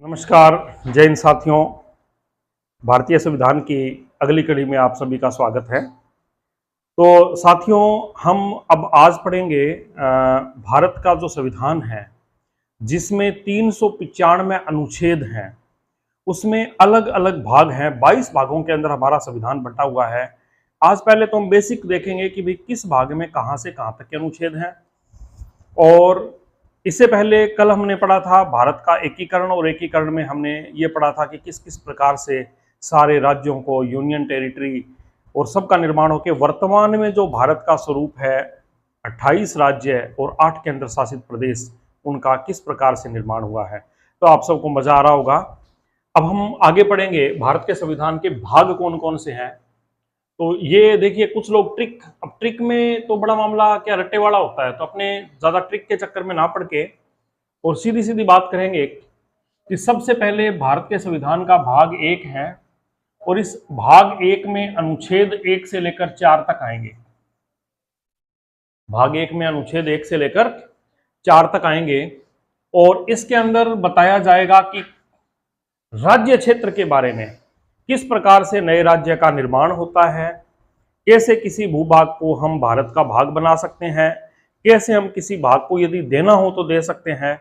नमस्कार, जय हिंद साथियों। भारतीय संविधान की अगली कड़ी में आप सभी का स्वागत है। तो साथियों, हम अब आज पढ़ेंगे भारत का जो संविधान है, जिसमें 395 अनुच्छेद हैं, उसमें अलग अलग भाग हैं। 22 भागों के अंदर हमारा संविधान बंटा हुआ है। आज पहले तो हम बेसिक देखेंगे कि भाई किस भाग में कहाँ से कहाँ तक के अनुच्छेद हैं। और इससे पहले कल हमने पढ़ा था भारत का एकीकरण, और एकीकरण में हमने ये पढ़ा था कि किस किस प्रकार से सारे राज्यों को यूनियन टेरिटरी और सबका निर्माण होकर वर्तमान में जो भारत का स्वरूप है 28 राज्य और 8 केंद्र शासित प्रदेश, उनका किस प्रकार से निर्माण हुआ है। तो आप सबको मजा आ रहा होगा। अब हम आगे पढ़ेंगे भारत के संविधान के भाग कौन कौन से हैं। तो ये देखिए, कुछ लोग अब ट्रिक में तो बड़ा मामला क्या रट्टे वाला होता है, तो अपने ज्यादा ट्रिक के चक्कर में ना पड़ के और सीधी सीधी बात करेंगे कि सबसे पहले भारत के संविधान का भाग 1 है, और इस भाग 1 में अनुच्छेद 1 से लेकर 4 तक आएंगे। भाग 1 में अनुच्छेद 1 से लेकर 4 तक आएंगे, और इसके अंदर बताया जाएगा कि राज्य क्षेत्र के बारे में, किस प्रकार से नए राज्य का निर्माण होता है, कैसे किसी भूभाग को हम भारत का भाग बना सकते हैं, कैसे हम किसी भाग को यदि देना हो तो दे सकते हैं,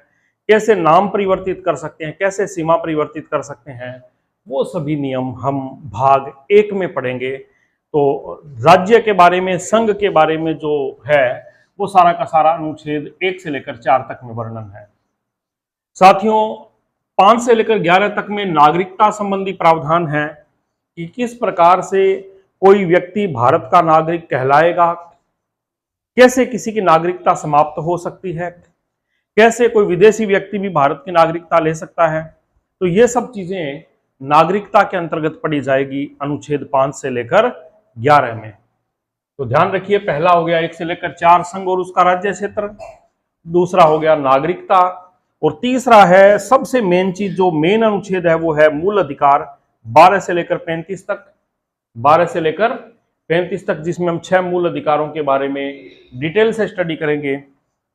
कैसे नाम परिवर्तित कर सकते हैं, कैसे सीमा परिवर्तित कर सकते हैं, वो सभी नियम हम भाग 1 में पढ़ेंगे। तो राज्य के बारे में, संघ के बारे में जो है, वो सारा का सारा अनुच्छेद 1 से लेकर 4 तक में वर्णन है। साथियों, 5 से लेकर 11 तक में नागरिकता संबंधी प्रावधान है कि किस प्रकार से कोई व्यक्ति भारत का नागरिक कहलाएगा, कैसे किसी की नागरिकता समाप्त हो सकती है, कैसे कोई विदेशी व्यक्ति भी भारत की नागरिकता ले सकता है। तो ये सब चीजें नागरिकता के अंतर्गत पढ़ी जाएगी अनुच्छेद 5 से लेकर 11 में। तो ध्यान रखिए, पहला हो गया 1 से लेकर 4 संघ और उसका राज्य क्षेत्र, दूसरा हो गया नागरिकता, और तीसरा है सबसे मेन चीज, जो मेन अनुच्छेद है वो है मूल अधिकार 12 से लेकर 35 तक। 12 से लेकर 35 तक, जिसमें हम 6 मूल अधिकारों के बारे में डिटेल से स्टडी करेंगे।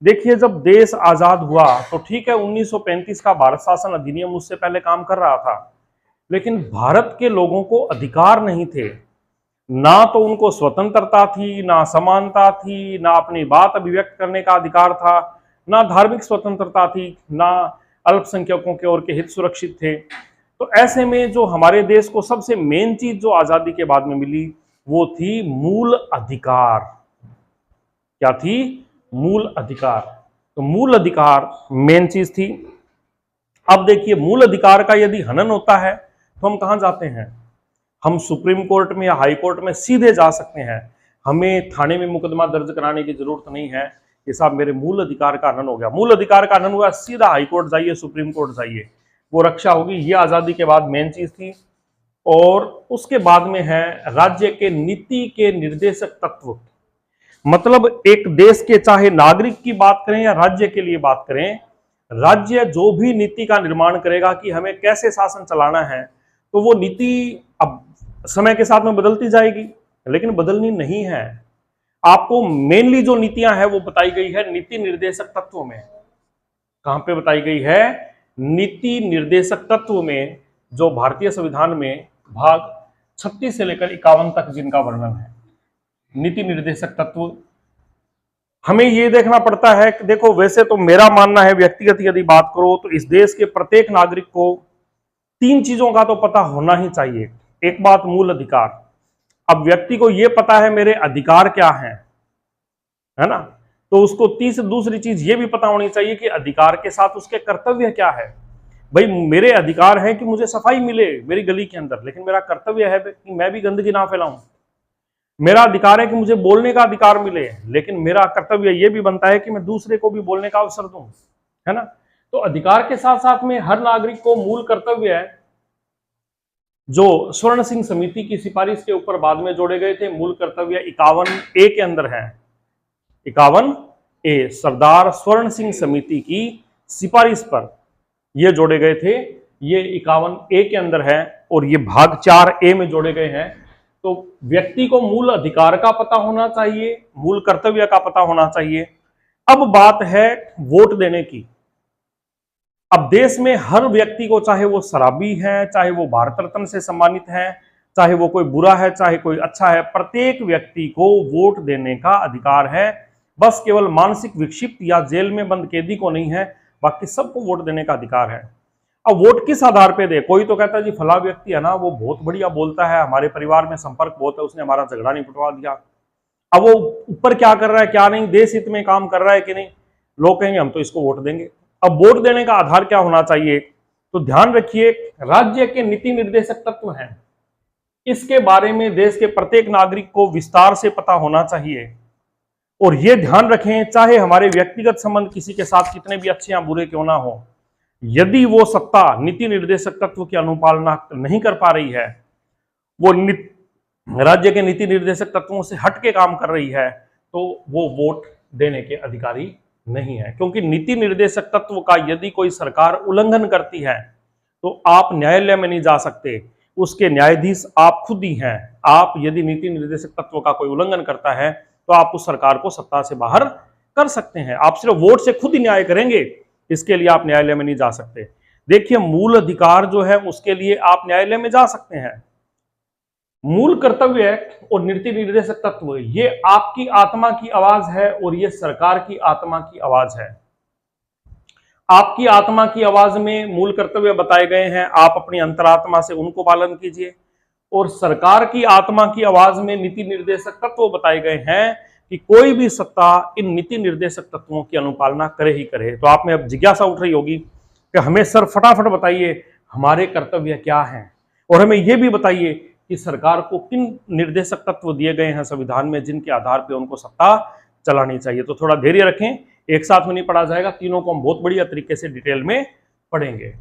देखिए, जब देश आजाद हुआ तो ठीक है, 1935 का भारत शासन अधिनियम उससे पहले काम कर रहा था, लेकिन भारत के लोगों को अधिकार नहीं थे। ना तो उनको स्वतंत्रता थी, ना समानता थी, ना अपनी बात अभिव्यक्त करने का अधिकार था, ना धार्मिक स्वतंत्रता थी, ना अल्पसंख्यकों के और के हित सुरक्षित थे। तो ऐसे में जो हमारे देश को सबसे मेन चीज जो आजादी के बाद में मिली, वो थी मूल अधिकार। क्या थी? मूल अधिकार। तो मूल अधिकार मेन चीज थी। अब देखिए, मूल अधिकार का यदि हनन होता है तो हम कहां जाते हैं? हम सुप्रीम कोर्ट में या हाई कोर्ट में सीधे जा सकते हैं। हमें थाने में मुकदमा दर्ज कराने की जरूरत नहीं है कि साहब मेरे मूल अधिकार का हनन हो गया। मूल अधिकार का हनन हुआ, सीधा हाई कोर्ट जाइए, सुप्रीम कोर्ट जाइए, वो रक्षा होगी। ये आजादी के बाद मेन चीज थी। और उसके बाद में है राज्य के नीति के निर्देशक तत्व। मतलब एक देश के, चाहे नागरिक की बात करें या राज्य के लिए बात करें, राज्य जो भी नीति का निर्माण करेगा कि हमें कैसे शासन चलाना है, तो वो नीति अब समय के साथ में बदलती जाएगी, लेकिन बदलनी नहीं है। आपको मेनली जो नीतियां हैं वो बताई गई है नीति निर्देशक तत्व में। कहां पे बताई गई है? नीति निर्देशक तत्व में, जो भारतीय संविधान में भाग 36 से लेकर 51 तक जिनका वर्णन है। नीति निर्देशक तत्व हमें ये देखना पड़ता है कि देखो, वैसे तो मेरा मानना है, व्यक्तिगत यदि बात करो तो इस देश के प्रत्येक नागरिक को 3 चीजों का तो पता होना ही चाहिए। एक बात मूल अधिकार। अब व्यक्ति को यह पता है मेरे अधिकार क्या हैं, है ना, तो उसको दूसरी चीज ये भी पता होनी चाहिए कि अधिकार के साथ उसके कर्तव्य क्या है। भाई, मेरे अधिकार है कि मुझे सफाई मिले मेरी गली के अंदर, लेकिन मेरा कर्तव्य है कि मैं भी गंदगी ना फैलाऊं। मेरा अधिकार है कि मुझे बोलने का अधिकार मिले, लेकिन मेरा कर्तव्य यह भी बनता है कि मैं दूसरे को भी बोलने का अवसर दूं, है ना। तो अधिकार के साथ साथ में हर नागरिक को मूल कर्तव्य है, जो स्वर्ण सिंह समिति की सिफारिश के ऊपर बाद में जोड़े गए थे। मूल कर्तव्य 51A के अंदर है। 51A सरदार स्वर्ण सिंह समिति की सिफारिश पर ये जोड़े गए थे। ये 51A के अंदर है, और ये भाग 4A में जोड़े गए हैं। तो व्यक्ति को मूल अधिकार का पता होना चाहिए, मूल कर्तव्य का पता होना चाहिए। अब बात है वोट देने की। अब देश में हर व्यक्ति को, चाहे वो शराबी है, चाहे वो भारत रत्न से सम्मानित है, चाहे वो कोई बुरा है, चाहे कोई अच्छा है, प्रत्येक व्यक्ति को वोट देने का अधिकार है। बस केवल मानसिक विक्षिप्त या जेल में बंद कैदी को नहीं है, बाकी सबको वोट देने का अधिकार है। अब वोट किस आधार पे दे? कोई तो कहता है जी फला व्यक्ति है ना, वो बहुत बढ़िया बोलता है, हमारे परिवार में संपर्क बहुत है, उसने हमारा झगड़ा नहीं पिटवा दिया। अब वो ऊपर क्या कर रहा है क्या नहीं, देश हित में काम कर रहा है कि नहीं, लोग कहेंगे हम तो इसको वोट देंगे। अब वोट देने का आधार क्या होना चाहिए? तो ध्यान रखिए, राज्य के नीति निर्देशक तत्व हैं, इसके बारे में देश के प्रत्येक नागरिक को विस्तार से पता होना चाहिए। और ये ध्यान रखें, चाहे हमारे व्यक्तिगत संबंध किसी के साथ कितने भी अच्छे या बुरे क्यों ना हो, यदि वो सत्ता नीति निर्देशक तत्व की अनुपालना नहीं कर पा रही है, वो राज्य के नीति निर्देशक तत्वों से हट के काम कर रही है, तो वो वोट देने के अधिकारी नहीं है। क्योंकि नीति निर्देशक तत्व का यदि कोई सरकार उल्लंघन करती है तो आप न्यायालय में नहीं जा सकते, उसके न्यायाधीश आप खुद ही हैं। आप यदि नीति निर्देशक तत्व का कोई उल्लंघन करता है तो आप उस सरकार को सत्ता से बाहर कर सकते हैं, आप सिर्फ वोट से खुद ही न्याय करेंगे, इसके लिए आप न्यायालय में नहीं जा सकते। देखिए, मूल अधिकार जो है उसके लिए आप न्यायालय में जा सकते हैं। मूल कर्तव्य और नीति निर्देशक तत्व, ये आपकी आत्मा की आवाज है और ये सरकार की आत्मा की आवाज है। आपकी आत्मा की आवाज में मूल कर्तव्य बताए गए हैं, आप अपनी अंतरात्मा से उनको पालन कीजिए। और सरकार की आत्मा की आवाज में नीति निर्देशक तत्व बताए गए हैं कि कोई भी सत्ता इन नीति निर्देशक तत्वों की अनुपालना करे ही करे। तो आप में अब जिज्ञासा उठ रही होगी कि हमें सर फटाफट बताइए हमारे कर्तव्य क्या हैं, और हमें यह भी बताइए कि सरकार को किन निर्देशक तत्व दिए गए हैं संविधान में जिनके आधार पर उनको सत्ता चलानी चाहिए। तो थोड़ा धैर्य रखें, एक साथ में नहीं पढ़ा जाएगा, तीनों को हम बहुत बढ़िया तरीके से डिटेल में पढ़ेंगे।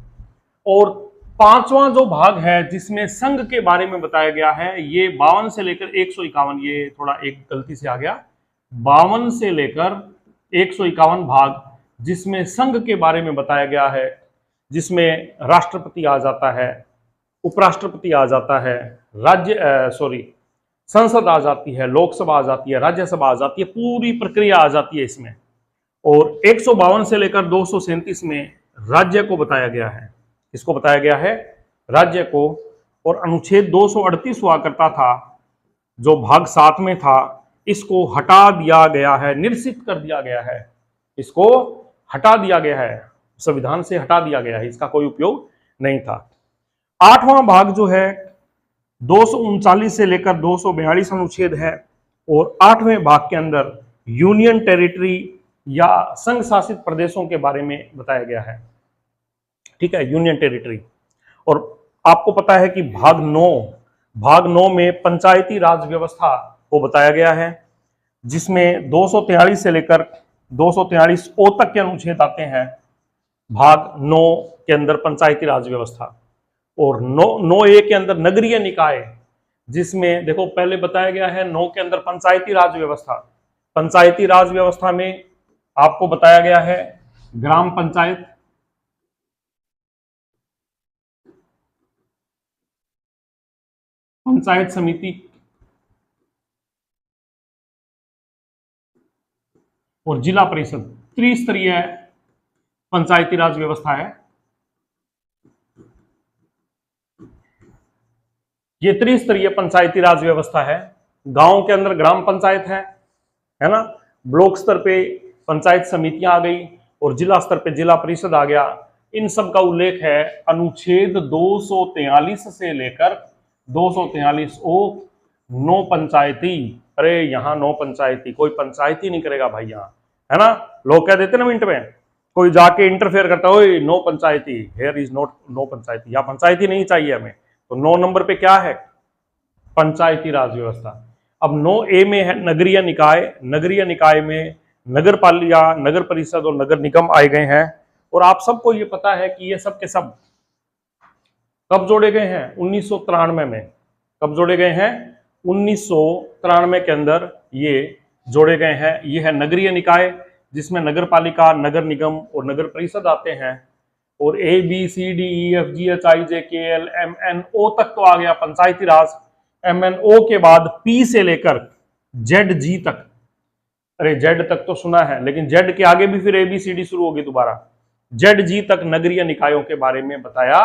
और पांचवा जो भाग है जिसमें संघ के बारे में बताया गया है, ये 52 से लेकर 151, ये थोड़ा एक गलती से आ गया, 52 से लेकर 151 भाग जिसमें संघ के बारे में बताया गया है, जिसमें राष्ट्रपति आ जाता है, उपराष्ट्रपति आ जाता है, संसद आ जाती है, लोकसभा आ जाती है, राज्यसभा आ जाती है, पूरी प्रक्रिया आ जाती है इसमें। और 152 से लेकर 237 में राज्य को बताया गया है। इसको बताया गया है राज्य को। और अनुच्छेद 238 हुआ करता था, जो भाग 7 में था, इसको हटा दिया गया है, निरसित कर दिया गया है, इसको हटा दिया गया है, संविधान से हटा दिया गया है, इसका कोई उपयोग नहीं था। 8वां भाग जो है 239 से लेकर 242 अनुच्छेद है, और 8वें भाग के अंदर यूनियन टेरिटरी या संघ शासित प्रदेशों के बारे में बताया गया है। ठीक है, यूनियन टेरिटरी। और आपको पता है कि भाग 9 में पंचायती राज व्यवस्था को बताया गया है, जिसमें 243 से लेकर 243 ओ तक के अनुच्छेद आते हैं भाग 9 के अंदर पंचायती राज व्यवस्था। और 9A के अंदर नगरीय निकाय, जिसमें देखो पहले बताया गया है 9 के अंदर पंचायती राज व्यवस्था। पंचायती राज व्यवस्था में आपको बताया गया है ग्राम पंचायत, पंचायत समिति और जिला परिषद, त्रिस्तरीय पंचायती राज व्यवस्था है। ये त्रिस्तरीय पंचायती राज व्यवस्था है। गांव के अंदर ग्राम पंचायत है ना, ब्लॉक स्तर पे पंचायत समितियां आ गई, और जिला स्तर पे जिला परिषद आ गया। इन सब का उल्लेख है अनुच्छेद 243 से लेकर 243 ओ, नो पंचायती। अरे यहाँ नो पंचायती, कोई पंचायती नहीं करेगा भाई यहाँ, है ना। लोग कह देते ना मिनट में, कोई जाके इंटरफेयर करता है, no panchayati, here is not no panchayati, या पंचायती नहीं चाहिए हमें। तो 9 नंबर पे क्या है? पंचायती राज व्यवस्था। अब 9A में है नगरीय निकाय। नगरीय निकाय में नगर पालिका, नगर परिषद और नगर निगम आए गए हैं। और आप सबको ये पता है कि ये सब के सब कब जोड़े गए हैं? 1993 में। कब जोड़े गए हैं? 1993 के अंदर ये जोड़े गए हैं। ये है नगरीय निकाय, जिसमें नगर पालिका, नगर निगम और नगर परिषद आते हैं। और ABCDEFGHIJKLMNO तक तो आ गया पंचायती राज। MNO के बाद P से लेकर ZG तक, अरे Z तक तो सुना है, लेकिन Z के आगे भी फिर ABCD शुरू होगी दोबारा। जेड जी तक नगरीय निकायों के बारे में बताया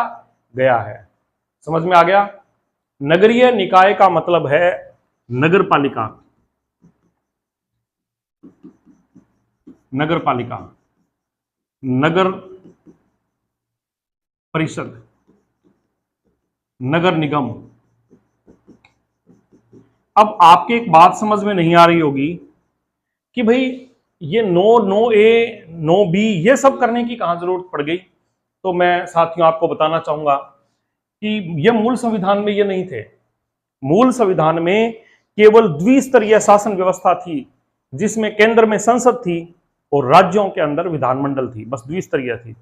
गया है। समझ में आ गया? नगरीय निकाय का मतलब है नगर पालिका, नगर पालिका, नगर परिषद, नगर निगम। अब आपके एक बात समझ में नहीं आ रही होगी कि भाई ये नो ए नो बी ये सब करने की कहां जरूरत पड़ गई। तो मैं साथियों आपको बताना चाहूंगा कि ये मूल संविधान में ये नहीं थे। मूल संविधान में केवल द्विस्तरीय शासन व्यवस्था थी, जिसमें केंद्र में संसद थी और राज्यों के अंदर विधानमंडल थी, बस द्विस्तरीय थी।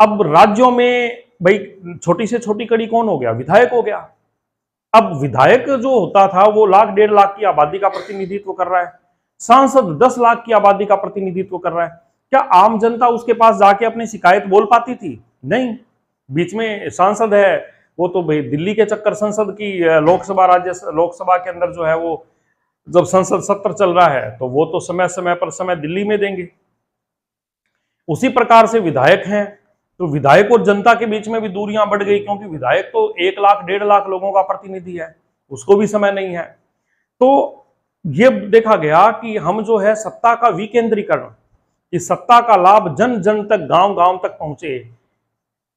अब राज्यों में भाई छोटी से छोटी कड़ी कौन हो गया? विधायक हो गया। अब विधायक जो होता था वो 1 लाख 1.5 लाख की आबादी का प्रतिनिधित्व कर रहा है, सांसद 10 लाख की आबादी का प्रतिनिधित्व कर रहा है। क्या आम जनता उसके पास जाके अपनी शिकायत बोल पाती थी? नहीं। बीच में सांसद है वो तो भाई दिल्ली के चक्कर, संसद की लोकसभा राज्य लोकसभा के अंदर जो है वो जब संसद सत्र चल रहा है तो वो तो समय समय पर समय दिल्ली में देंगे। उसी प्रकार से विधायक हैं, तो विधायक और जनता के बीच में भी दूरियां बढ़ गई, क्योंकि विधायक तो 1 लाख 1.5 लाख लोगों का प्रतिनिधि है, उसको भी समय नहीं है। तो ये देखा गया कि हम जो है सत्ता का विकेंद्रीकरण, इस सत्ता का लाभ जन जन तक, गांव गांव तक पहुंचे,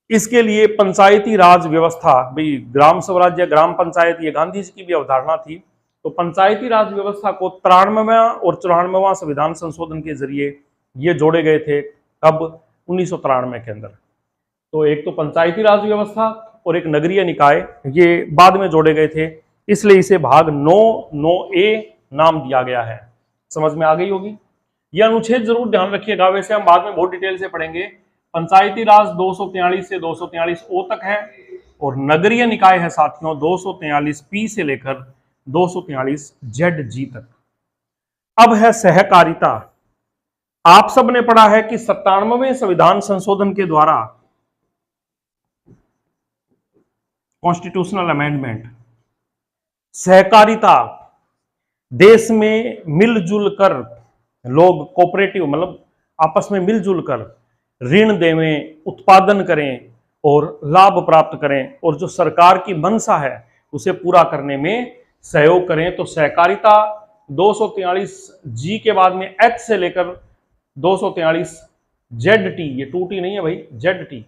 इसके लिए पंचायती राज व्यवस्था, भाई ग्राम स्वराज्य, ग्राम पंचायत, ये गांधी जी की भी अवधारणा थी। तो पंचायती राज व्यवस्था को 93वां और 94वां संविधान संशोधन के जरिए ये जोड़े गए थे। कब? 1993 के अंदर। तो एक तो पंचायती राज व्यवस्था और एक नगरीय निकाय, ये बाद में जोड़े गए थे, इसलिए इसे भाग 9(9)A नाम दिया गया है। समझ में आ गई होगी? यह अनुच्छेद जरूर ध्यान रखिएगा, वैसे हम बाद में बहुत डिटेल से पढ़ेंगे। पंचायती राज 243 से 243O तक है और नगरीय निकाय है साथियों 243P से लेकर 243ZG तक। अब है सहकारिता। आप सब ने पढ़ा है कि 97वें संविधान संशोधन के द्वारा, कॉन्स्टिट्यूशनल अमेंडमेंट, सहकारिता, देश में मिलजुल कर लोग कोऑपरेटिव मतलब आपस में मिलजुल कर ऋण देवें, उत्पादन करें और लाभ प्राप्त करें, और जो सरकार की मंशा है उसे पूरा करने में सहयोग करें। तो सहकारिता 243G के बाद में H से लेकर 243ZT, ये 2T नहीं है भाई, ZT,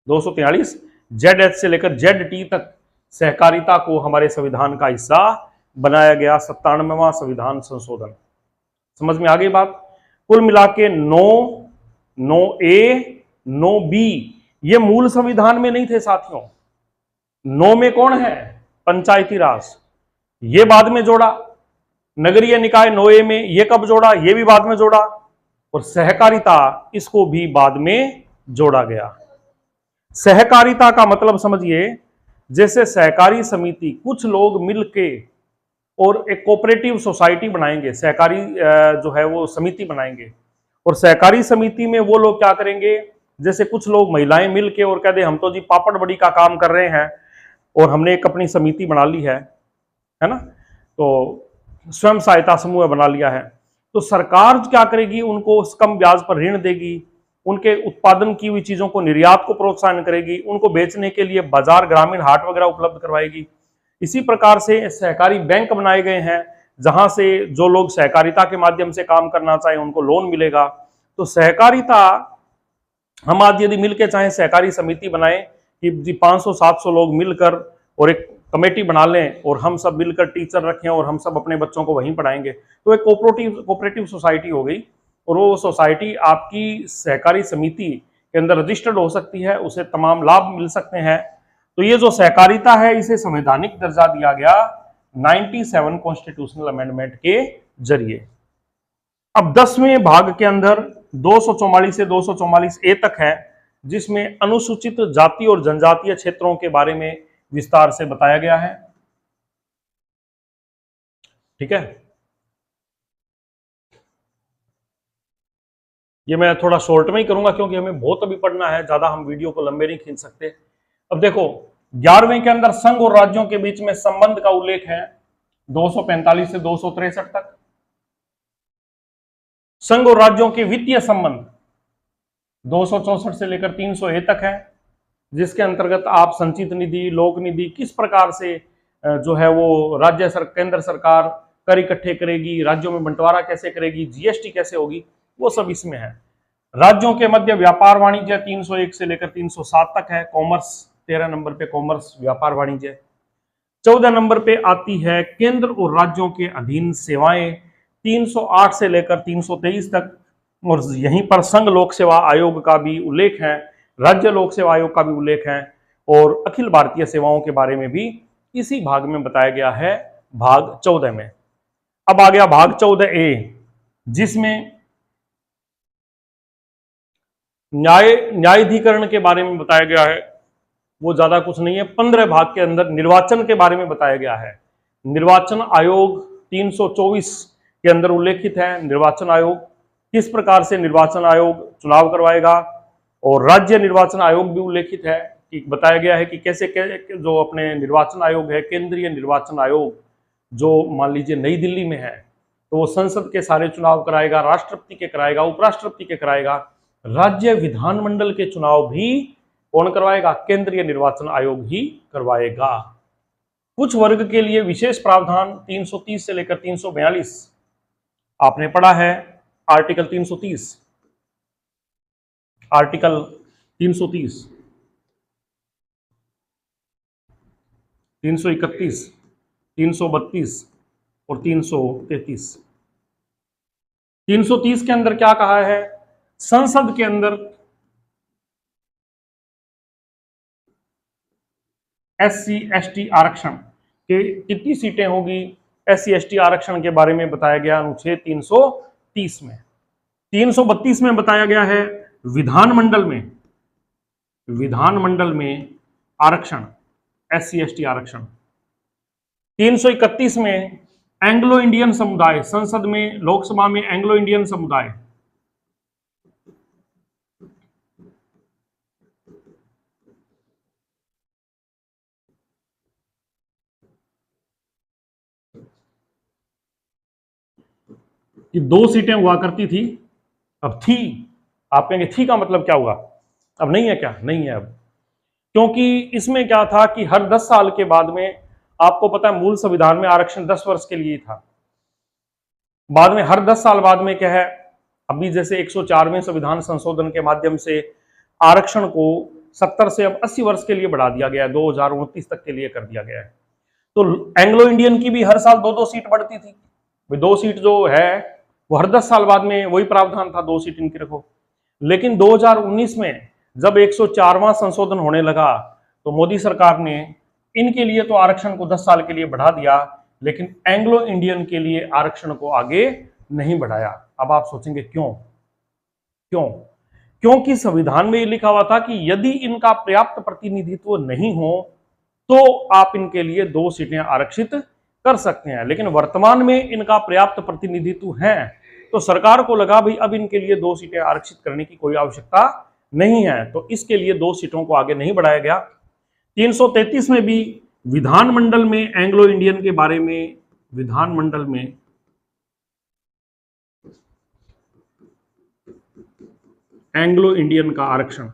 243ZH से लेकर ZT तक सहकारिता को हमारे संविधान का हिस्सा बनाया गया। 97वां संविधान संशोधन। समझ में आ गई बात? कुल मिला के 9(A) 9(B) ये मूल संविधान में नहीं थे साथियों। 9 में कौन है? पंचायती राज, ये बाद में जोड़ा। नगरीय निकाय 9(A) में, ये कब जोड़ा? ये भी बाद में जोड़ा। और सहकारिता, इसको भी बाद में जोड़ा गया। सहकारिता का मतलब समझिए, जैसे सहकारी समिति, कुछ लोग मिलके और एक कोऑपरेटिव सोसाइटी बनाएंगे, सहकारी जो है वो समिति बनाएंगे, और सहकारी समिति में वो लोग क्या करेंगे, जैसे कुछ लोग महिलाएं मिलके और कहते हम तो जी पापड़ बड़ी का काम कर रहे हैं और हमने एक अपनी समिति बना ली है ना, तो स्वयं सहायता समूह बना लिया है। तो सरकार क्या करेगी, उनको कम ब्याज पर ऋण देगी, उनके उत्पादन की हुई चीजों को, निर्यात को प्रोत्साहन करेगी, उनको बेचने के लिए बाजार, ग्रामीण हाट वगैरह उपलब्ध करवाएगी। इसी प्रकार से सहकारी बैंक बनाए गए हैं, जहां से जो लोग सहकारिता के माध्यम से काम करना चाहे उनको लोन मिलेगा। तो सहकारिता, हम आज यदि मिलकर चाहे सहकारी समिति बनाएं कि जी 500-700 लोग मिलकर और एक कमेटी बना लें और हम सब मिलकर टीचर रखें और हम सब अपने बच्चों को वहीं पढ़ाएंगे, तो एक कोऑपरेटिव सोसाइटी हो गई। और वो सोसाइटी आपकी सहकारी समिति के अंदर रजिस्टर्ड हो सकती है, उसे तमाम लाभ मिल सकते हैं। तो ये जो सहकारिता है, इसे संवैधानिक दर्जा दिया गया 97 कॉन्स्टिट्यूशनल अमेंडमेंट के जरिए। अब 10वें भाग के अंदर 244 से 244A तक है, जिसमें अनुसूचित जाति और जनजातीय क्षेत्रों के बारे में विस्तार से बताया गया है। ठीक है, ये मैं थोड़ा शॉर्ट में ही करूंगा क्योंकि हमें बहुत अभी पढ़ना है, ज्यादा हम वीडियो को लंबे नहीं खींच सकते। अब देखो 11वें के अंदर संघ और राज्यों के बीच में संबंध का उल्लेख है 245 से 263 तक। संघ और राज्यों के वित्तीय संबंध, 264 से लेकर 300A तक है, जिसके अंतर्गत आप संचित निधि, लोक निधि किस प्रकार से जो है वो केंद्र सरकार कर इकट्ठे करेगी, राज्यों में बंटवारा कैसे करेगी, जीएसटी कैसे होगी, वो सब इसमें है। राज्यों के मध्य व्यापार वाणिज्य 301 से लेकर 307 तक है। कॉमर्स 13 नंबर पे कॉमर्स व्यापार वाणिज्य। 14 नंबर पे आती है केंद्र और राज्यों के अधीन सेवाएं 308 से लेकर 323 तक, और यहीं पर संघ लोक सेवा आयोग का भी उल्लेख है, राज्य लोक सेवा आयोग का भी उल्लेख है, और अखिल भारतीय सेवाओं के बारे में भी इसी भाग में बताया गया है, भाग 14 में। अब आ गया भाग 14A, जिसमें न्यायाधिकरण के बारे में बताया गया है। वो ज्यादा कुछ नहीं है, 15 भाग के अंदर निर्वाचन के बारे में बताया गया है। निर्वाचन आयोग 324 के अंदर उल्लेखित है। निर्वाचन आयोग किस प्रकार से निर्वाचन आयोग चुनाव करवाएगा, और राज्य निर्वाचन आयोग भी उल्लेखित है कि बताया गया है कि कैसे जो अपने निर्वाचन आयोग है, केंद्रीय निर्वाचन आयोग जो मान लीजिए नई दिल्ली में है, तो वो संसद के सारे चुनाव कराएगा, राष्ट्रपति के कराएगा, उपराष्ट्रपति के कराएगा, राज्य विधानमंडल के चुनाव भी कौन करवाएगा, केंद्रीय निर्वाचन आयोग ही करवाएगा। कुछ वर्ग के लिए विशेष प्रावधान 330 से लेकर 342 आपने पढ़ा है। आर्टिकल 330, आर्टिकल 330, 331, 332 और 333। 330 के अंदर क्या कहा है, संसद के अंदर SC ST आरक्षण के कितनी सीटें होगी, SC ST आरक्षण के बारे में बताया गया अनुच्छेद 330 में। 332 में बताया गया है विधानमंडल में आरक्षण, SC ST आरक्षण। 331 में एंग्लो इंडियन समुदाय, संसद में, लोकसभा में एंग्लो इंडियन समुदाय। कि 2 सीटें हुआ करती थी, अब थी, आप कहेंगे थी का मतलब क्या हुआ, अब नहीं है क्या, नहीं है अब, क्योंकि इसमें क्या था कि हर 10 साल के बाद में, आपको पता है मूल संविधान में आरक्षण 10 वर्ष के लिए था, बाद में हर 10 साल बाद में क्या है, अभी जैसे 104वें संविधान संशोधन के माध्यम से आरक्षण को 70 से अब 80 वर्ष के लिए बढ़ा दिया गया है, 2029 तक के लिए कर दिया गया है। तो एंग्लो इंडियन की भी हर साल 2-2 सीट बढ़ती थी, 2 सीट जो है वो हर 10 साल बाद में, वही प्रावधान था 2 सीट इनकी रखो। लेकिन 2019 में जब 104वां संशोधन होने लगा, तो मोदी सरकार ने इनके लिए तो आरक्षण को 10 साल के लिए बढ़ा दिया, लेकिन एंग्लो इंडियन के लिए आरक्षण को आगे नहीं बढ़ाया। अब आप सोचेंगे क्यों? क्योंकि संविधान में ये लिखा हुआ था कि यदि इनका पर्याप्त प्रतिनिधित्व नहीं हो तो आप इनके लिए 2 सीटें आरक्षित कर सकते हैं, लेकिन वर्तमान में इनका पर्याप्त प्रतिनिधित्व है, तो सरकार को लगा भाई अब इनके लिए 2 सीटें आरक्षित करने की कोई आवश्यकता नहीं है, तो इसके लिए 2 सीटों को आगे नहीं बढ़ाया गया। 333 में भी विधानमंडल में एंग्लो इंडियन के बारे में, विधानमंडल में एंग्लो इंडियन का आरक्षण,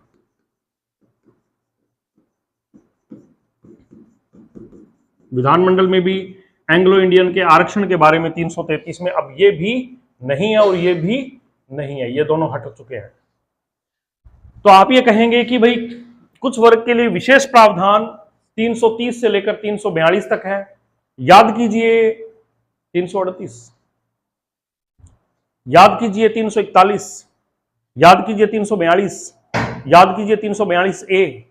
विधानमंडल में भी एंग्लो इंडियन के आरक्षण के बारे में 333 में अब ये भी नहीं है और ये भी नहीं है, ये दोनों हट चुके हैं। तो आप ये कहेंगे कि भाई कुछ वर्ग के लिए विशेष प्रावधान 330 से लेकर 342 तक है। याद कीजिए 338, याद कीजिए 341, याद कीजिए 342, याद कीजिए 342A,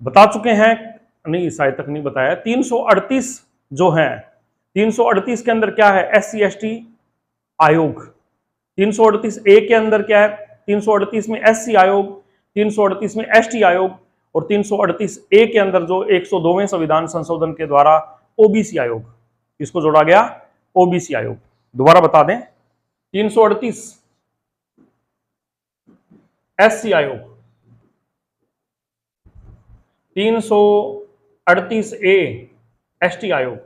बता चुके हैं, नहीं शायद तक नहीं बताया। 338 जो है, 338 के अंदर क्या है, SC ST आयोग। 338A के अंदर क्या है, 338 में SC आयोग, 338 में ST आयोग, और 338A के अंदर जो 102वें संविधान संशोधन के द्वारा OBC आयोग, इसको जोड़ा गया OBC आयोग। दोबारा बता दें, 338 SC आयोग, 338A ST आयोग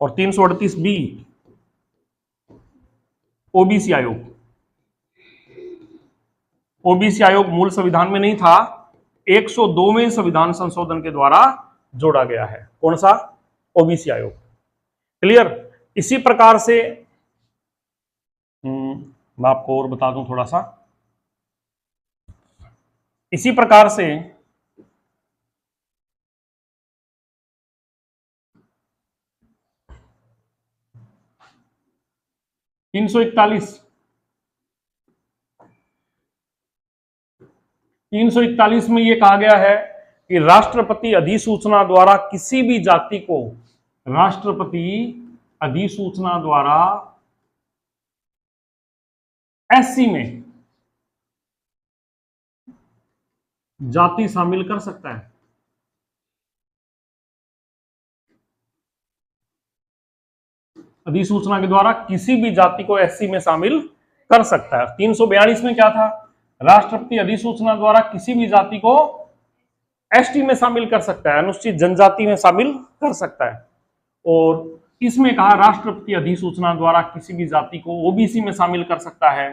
और 338B OBC आयोग। ओबीसी आयोग मूल संविधान में नहीं था, 102वें संविधान संशोधन के द्वारा जोड़ा गया है। कौन सा? ओबीसी आयोग। क्लियर? इसी प्रकार से मैं आपको और बता दूं थोड़ा सा, इसी प्रकार से तीन सौ इकतालीस में यह कहा गया है कि राष्ट्रपति अधिसूचना द्वारा किसी भी जाति को, राष्ट्रपति अधिसूचना द्वारा एससी में जाति शामिल कर सकता है। अधिसूचना के द्वारा किसी भी जाति को एससी में शामिल कर सकता है। 342 में क्या था? राष्ट्रपति अधिसूचना द्वारा किसी भी जाति को एसटी में शामिल कर सकता है, अनुसूचित जनजाति में शामिल कर सकता है। और इसमें कहा राष्ट्रपति अधिसूचना द्वारा किसी भी जाति को ओबीसी में शामिल कर सकता है।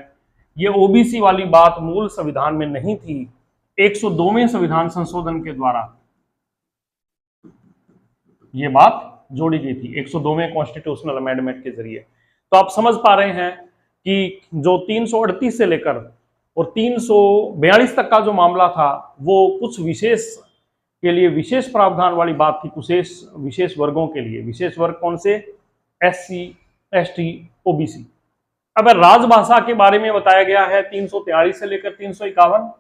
ये ओबीसी वाली बात मूल संविधान में नहीं थी, 102वें संविधान संशोधन के द्वारा ये बात जोड़ी गई थी, 102वें कॉन्स्टिट्यूशनल अमेंडमेंट के जरिए। तो आप समझ पा रहे हैं कि जो 338 से लेकर और 342 तक का जो मामला था वो कुछ विशेष के लिए विशेष प्रावधान वाली बात थी, कुछ विशेष वर्गों के लिए। विशेष वर्ग कौन से? SC, ST, OBC. अब राजभाषा के बारे में बताया गया है 343 से लेकर 351।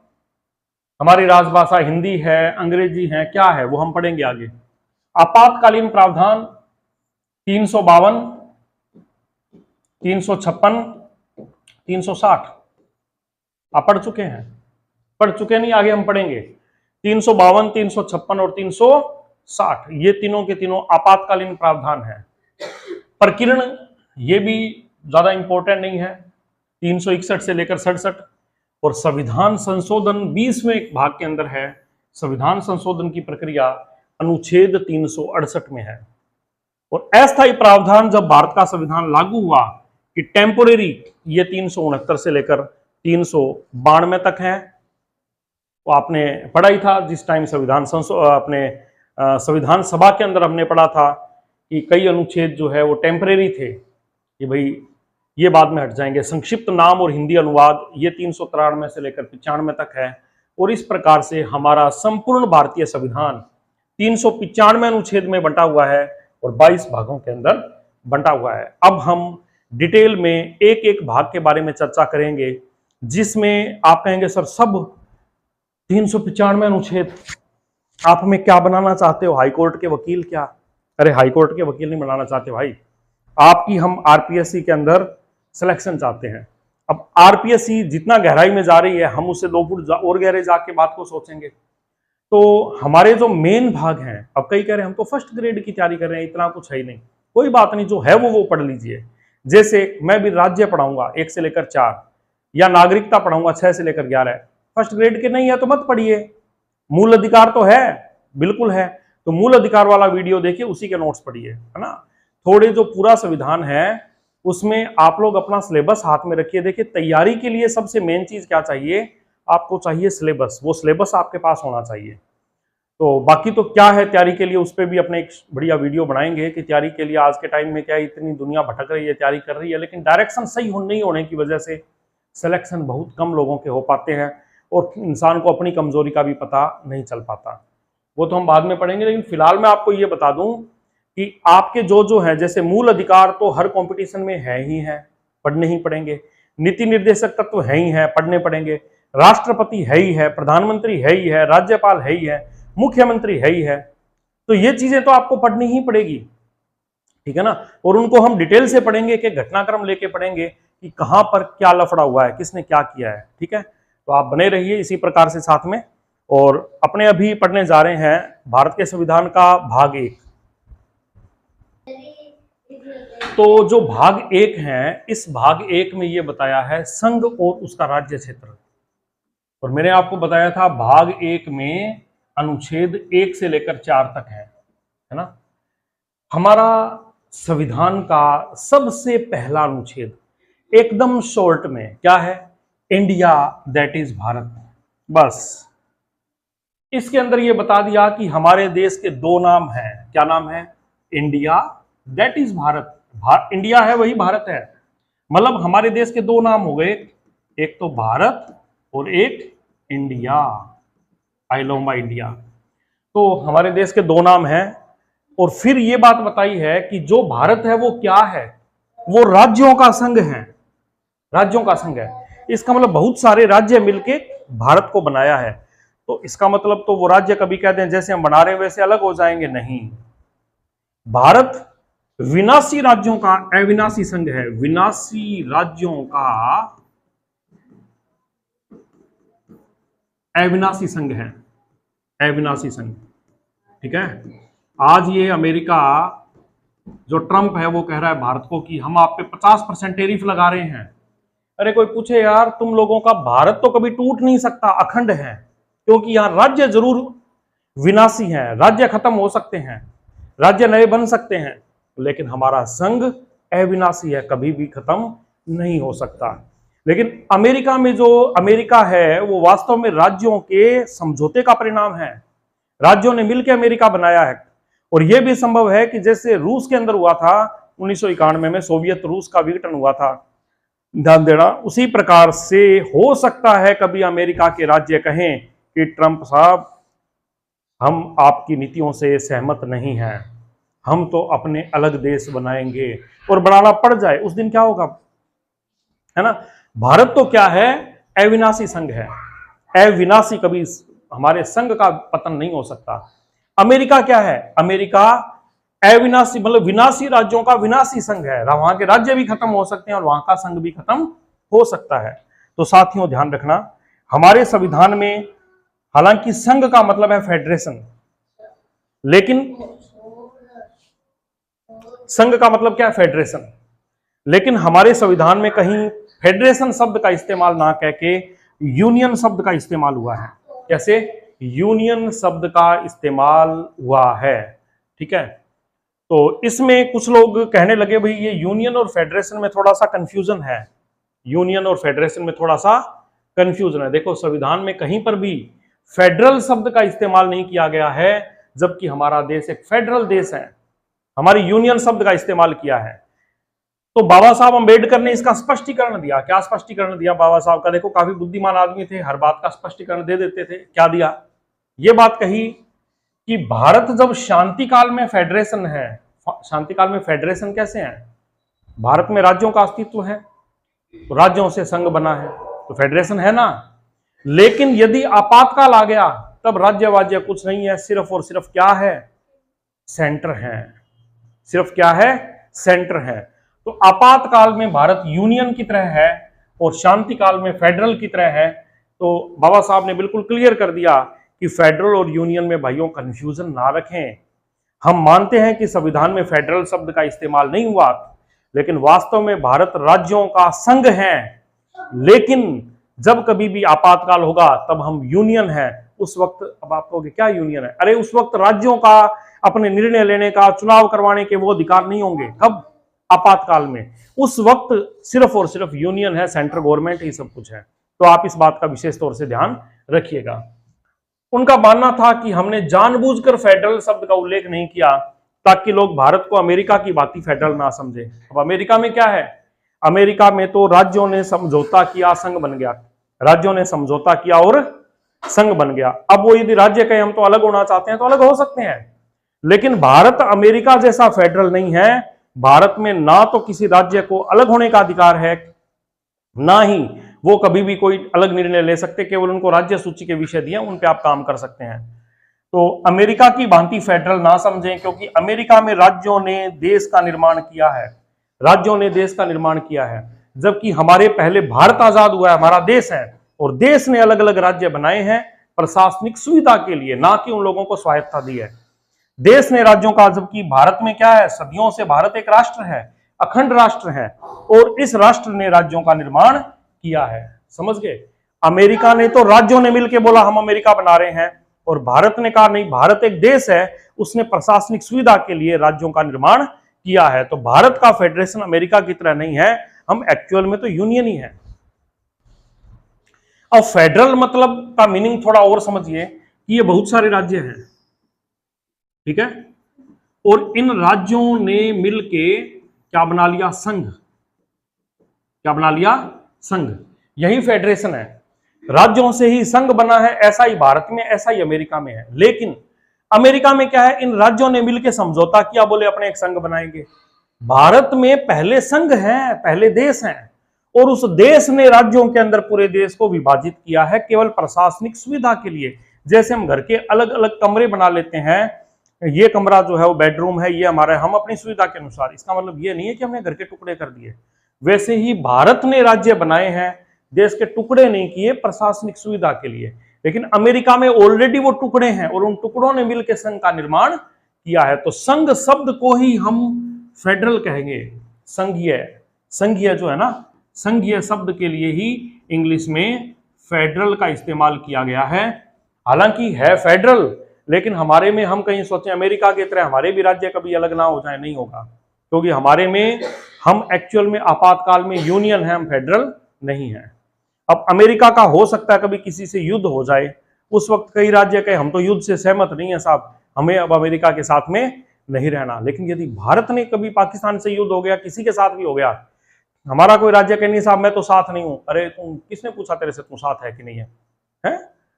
हमारी राजभाषा हिंदी है, अंग्रेजी है, क्या है वो हम पढ़ेंगे आगे। आपातकालीन प्रावधान 352, 356, 360 आप पढ़ चुके हैं? पढ़ चुके नहीं, आगे हम पढ़ेंगे। 352, 356 और 360 ये तीनों के तीनों आपातकालीन प्रावधान है। प्रकीर्ण ये भी ज्यादा इंपॉर्टेंट नहीं है, 361 से लेकर 67। और संविधान संशोधन 20वें भाग के अंदर है। संविधान संशोधन की प्रक्रिया अनुच्छेद 368 में है। और अस्थायी प्रावधान जब भारत का संविधान लागू हुआ कि टेम्पोरेरी, ये 369 से लेकर 392 तक है। वो आपने पढ़ा ही था जिस टाइम संविधान सभा के अंदर हमने पढ़ा था कि कई अनुच्छेद जो है वो टेम्परेरी थे कि भाई ये बाद में हट जाएंगे। संक्षिप्त नाम और हिंदी अनुवाद ये 393 से लेकर 95 तक है। और इस प्रकार से हमारा संपूर्ण भारतीय संविधान 395 अनुच्छेद में बंटा हुआ है और 22 भागों के अंदर बंटा हुआ है। अब हम डिटेल में एक एक भाग के बारे में चर्चा करेंगे, जिसमें आप कहेंगे सर सब 395 अनुच्छेद आप हमें क्या बनाना चाहते हो, हाईकोर्ट के वकील क्या? अरे हाईकोर्ट के वकील नहीं बनाना चाहते भाई, आपकी हम आरपीएससी के अंदर सिलेक्शन चाहते हैं। अब आरपीएससी जितना गहराई में जा रही है, हम उससे 2 फुट और गहरे जाके बात को सोचेंगे। तो हमारे जो मेन भाग हैं, अब कई कह रहे हैं हम तो फर्स्ट ग्रेड की तैयारी कर रहे हैं, इतना कुछ है ही नहीं। कोई बात नहीं, जो है वो पढ़ लीजिए। जैसे मैं भी राज्य पढ़ाऊंगा 1 से लेकर 4, या नागरिकता पढ़ाऊंगा 6 से लेकर 11। फर्स्ट ग्रेड के नहीं है तो मत पढ़िए। मूल अधिकार तो है, बिल्कुल है, तो मूल अधिकार वाला वीडियो देखिए, उसी के नोट्स पढ़िए, है ना। थोड़े जो पूरा संविधान है उसमें आप लोग अपना सिलेबस हाथ में रखिए। देखिए तैयारी के लिए सबसे मेन चीज क्या चाहिए? आपको चाहिए सिलेबस। वो सिलेबस आपके पास होना चाहिए। तो बाकी तो क्या है तैयारी के लिए, उस पर भी अपने एक बढ़िया वीडियो बनाएंगे कि तैयारी के लिए आज के टाइम में क्या इतनी दुनिया भटक रही है, तैयारी कर रही है, लेकिन डायरेक्शन सही नहीं होने की वजह से सिलेक्शन बहुत कम लोगों के हो पाते हैं और इंसान को अपनी कमजोरी का भी पता नहीं चल पाता। वो तो हम बाद में पढ़ेंगे, लेकिन फिलहाल मैं आपको ये बता दूं कि आपके जो है, जैसे मूल अधिकार तो हर कंपटीशन में है ही है, पढ़ने ही पड़ेंगे। नीति निर्देशक तत्व है ही है, पढ़ने पड़ेंगे। राष्ट्रपति है ही है, प्रधानमंत्री है ही है, राज्यपाल है ही है, मुख्यमंत्री है ही है। तो ये चीजें तो आपको पढ़नी ही पड़ेगी, ठीक है ना। और उनको हम डिटेल से पढ़ेंगे कि घटनाक्रम लेके पढ़ेंगे कि कहां पर क्या लफड़ा हुआ है, किसने क्या किया है, ठीक है। तो आप बने रहिए इसी प्रकार से साथ में। और अपने अभी पढ़ने जा रहे हैं भारत के संविधान का भाग 1। तो जो भाग 1 है, इस भाग 1 में ये बताया है संघ और उसका राज्य क्षेत्र। और मैंने आपको बताया था भाग 1 में अनुच्छेद 1 से लेकर 4 तक है ना। हमारा संविधान का सबसे पहला अनुच्छेद एकदम शॉर्ट में क्या है इंडिया दैट इज भारत। बस इसके अंदर ये बता दिया कि हमारे देश के दो नाम हैं। क्या नाम है? India that is Bharat. India है वही भारत है, मतलब हमारे देश के दो नाम हो गए, एक तो भारत और एक India. I love my India. तो हमारे देश के दो नाम हैं। और फिर ये बात बताई है कि जो भारत है वो क्या है? वो राज्यों का संघ है। राज्यों का संघ है। इसका मतलब बहुत सारे राज्य मिलके भारत को बनाया है। तो इसका मतलब तो वो राज्य कभी कहते हैं जैसे हम बना रहे हैं वैसे अलग हो जाएंगे, नहीं। भारत विनाशी राज्यों का अविनाशी संघ है। विनाशी राज्यों का अविनाशी संघ है। अविनाशी संघ, ठीक है। आज ये अमेरिका जो ट्रंप है वो कह रहा है भारत को कि हम आप पे 50% टैरिफ लगा रहे हैं। अरे कोई पूछे यार, तुम लोगों का भारत तो कभी टूट नहीं सकता, अखंड है, क्योंकि यहां राज्य जरूर विनाशी हैं, राज्य खत्म हो सकते हैं, राज्य नए बन सकते हैं, लेकिन हमारा संघ अविनाशी है, कभी भी खत्म नहीं हो सकता। लेकिन अमेरिका में जो अमेरिका है वो वास्तव में राज्यों के समझौते का परिणाम है। राज्यों ने मिलकर अमेरिका बनाया है। और यह भी संभव है कि जैसे रूस के अंदर हुआ था 1991 में, सोवियत रूस का विघटन हुआ था, ध्यान देना, उसी प्रकार से हो सकता है कभी अमेरिका के राज्य कहें कि ट्रंप साहब हम आपकी नीतियों से सहमत नहीं हैं, हम तो अपने अलग देश बनाएंगे, और बनाना पड़ जाए, उस दिन क्या होगा, है ना। भारत तो क्या है? अविनाशी संघ है। अविनाशी, कभी हमारे संघ का पतन नहीं हो सकता। अमेरिका क्या है? अमेरिका अविनाशी, मतलब विनाशी राज्यों का विनाशी संघ है। वहां के राज्य भी खत्म हो सकते हैं और वहां का संघ भी खत्म हो सकता है। तो साथियों ध्यान रखना, हमारे संविधान में हालांकि संघ का मतलब है फेडरेशन, लेकिन संघ का मतलब क्या है? फेडरेशन। लेकिन हमारे संविधान में कहीं फेडरेशन शब्द का इस्तेमाल ना कह के यूनियन शब्द का इस्तेमाल हुआ है। कैसे? यूनियन शब्द का इस्तेमाल हुआ है, ठीक है। तो इसमें कुछ लोग कहने लगे भाई ये यूनियन और फेडरेशन में थोड़ा सा कंफ्यूजन है, यूनियन और फेडरेशन में थोड़ा सा कंफ्यूजन है। देखो संविधान में कहीं पर भी फेडरल शब्द का इस्तेमाल नहीं किया गया है, जबकि हमारा देश एक फेडरल देश है। हमारी यूनियन शब्द का इस्तेमाल किया है। तो बाबा साहब अम्बेडकर ने इसका स्पष्टीकरण दिया। क्या स्पष्टीकरण दिया बाबा साहब का? देखो काफी बुद्धिमान आदमी थे, हर बात का स्पष्टीकरण दे देते थे। क्या दिया? ये बात कही कि भारत जब शांति काल में फेडरेशन है, शांति काल में फेडरेशन कैसे है? भारत में राज्यों का अस्तित्व है, तो राज्यों से संघ बना है, तो फेडरेशन है ना। लेकिन यदि आपातकाल आ गया तब राज्य वाज्य कुछ नहीं है, सिर्फ और सिर्फ क्या है? सेंटर है। सिर्फ क्या है? सेंटर है। तो आपातकाल में भारत यूनियन की तरह है और शांति काल में फेडरल की तरह है। तो बाबा साहब ने बिल्कुल क्लियर कर दिया कि फेडरल और यूनियन में भाइयों कंफ्यूजन ना रखें। हम मानते हैं कि संविधान में फेडरल शब्द का इस्तेमाल नहीं हुआ, लेकिन वास्तव में भारत राज्यों का संघ है। लेकिन जब कभी भी आपातकाल होगा तब हम यूनियन है। उस वक्त, अब आप कहोगे क्या यूनियन है? अरे उस वक्त राज्यों का अपने निर्णय लेने का, चुनाव करवाने के वो अधिकार नहीं होंगे। कब? आपातकाल में। उस वक्त सिर्फ और सिर्फ यूनियन है, सेंट्रल गवर्नमेंट ही सब कुछ है। तो आप इस बात का विशेष तौर से ध्यान रखिएगा। उनका मानना था कि हमने जानबूझकर फेडरल शब्द का उल्लेख नहीं किया ताकि लोग भारत को अमेरिका की भांति फेडरल ना समझे। अब अमेरिका में क्या है? अमेरिका में तो राज्यों ने समझौता किया, संघ बन गया। राज्यों ने समझौता किया और संघ बन गया। अब वो यदि राज्य कहे हम तो अलग होना चाहते हैं तो अलग हो सकते हैं, लेकिन भारत अमेरिका जैसा फेडरल नहीं है। भारत में ना तो किसी राज्य को अलग होने का अधिकार है, ना ही वो कभी भी कोई अलग निर्णय ले सकते। केवल उनको राज्य सूची के विषय दिए, उन पे आप काम कर सकते हैं। तो अमेरिका की भांति फेडरल ना समझें, क्योंकि अमेरिका में राज्यों ने देश का निर्माण किया है। राज्यों ने देश का निर्माण किया है, जबकि हमारे पहले भारत आजाद हुआ है, हमारा देश है, और देश ने अलग अलग राज्य बनाए हैं प्रशासनिक सुविधा के लिए, ना कि उन लोगों को स्वायत्तता दी है। देश ने राज्यों का, जबकि भारत में क्या है? सदियों से भारत एक राष्ट्र है, अखंड राष्ट्र है, और इस राष्ट्र ने राज्यों का निर्माण किया है। समझ गए? अमेरिका ने तो राज्यों ने मिलकर बोला हम अमेरिका बना रहे हैं, और भारत ने कहा नहीं, भारत एक देश है, उसने प्रशासनिक सुविधा के लिए राज्यों का निर्माण किया है। तो भारत का फेडरेशन अमेरिका की तरह नहीं है, हम एक्चुअल में तो यूनियन ही है। अब फेडरल मतलब का मीनिंग थोड़ा और समझिए कि ये बहुत सारे राज्य हैं, ठीक है, और इन राज्यों ने मिलके क्या बना लिया, संघ। क्या बना लिया, संघ। यही फेडरेशन है, राज्यों से ही संघ बना है। ऐसा ही भारत में, ऐसा ही अमेरिका में है। लेकिन अमेरिका में क्या है, इन राज्यों ने मिलकर समझौता किया, बोले अपने एक संघ बनाएंगे। भारत में पहले संघ है, पहले देश है, और उस देश ने राज्यों के अंदर पूरे देश को विभाजित किया है केवल प्रशासनिक सुविधा के लिए। जैसे हम घर के अलग अलग कमरे बना लेते हैं, ये कमरा जो है वो बेडरूम है, ये हमारा, हम अपनी सुविधा के अनुसार। इसका मतलब ये नहीं है कि हमने घर के टुकड़े कर दिए। वैसे ही भारत ने राज्य बनाए हैं, देश के टुकड़े नहीं किए प्रशासनिक सुविधा के लिए। लेकिन अमेरिका में ऑलरेडी वो टुकड़े हैं और उन टुकड़ों ने मिलकर संघ का निर्माण किया है। तो संघ शब्द को ही हम फेडरल कहेंगे। संघीय, संघीय जो है ना, संघीय शब्द के लिए ही इंग्लिश में फेडरल का इस्तेमाल किया गया है। हालांकि है फेडरल, लेकिन हमारे में हम कहीं सोचें अमेरिका की तरह हमारे भी राज्य कभी अलग ना हो जाए, नहीं होगा। क्योंकि हमारे में हम एक्चुअल में आपातकाल में यूनियन है, हम फेडरल नहीं है। अब अमेरिका का हो सकता है कभी किसी से युद्ध हो जाए, उस वक्त कई राज्य कहे हम तो युद्ध से सहमत नहीं है साहब, हमें अब अमेरिका के साथ में नहीं रहना। लेकिन यदि भारत ने कभी पाकिस्तान से युद्ध हो गया, किसी के साथ भी हो गया, हमारा कोई राज्य कहे नहीं साहब मैं तो साथ नहीं हूं। अरे तुम, किसने पूछा तेरे से तू साथ है कि नहीं है, हैं?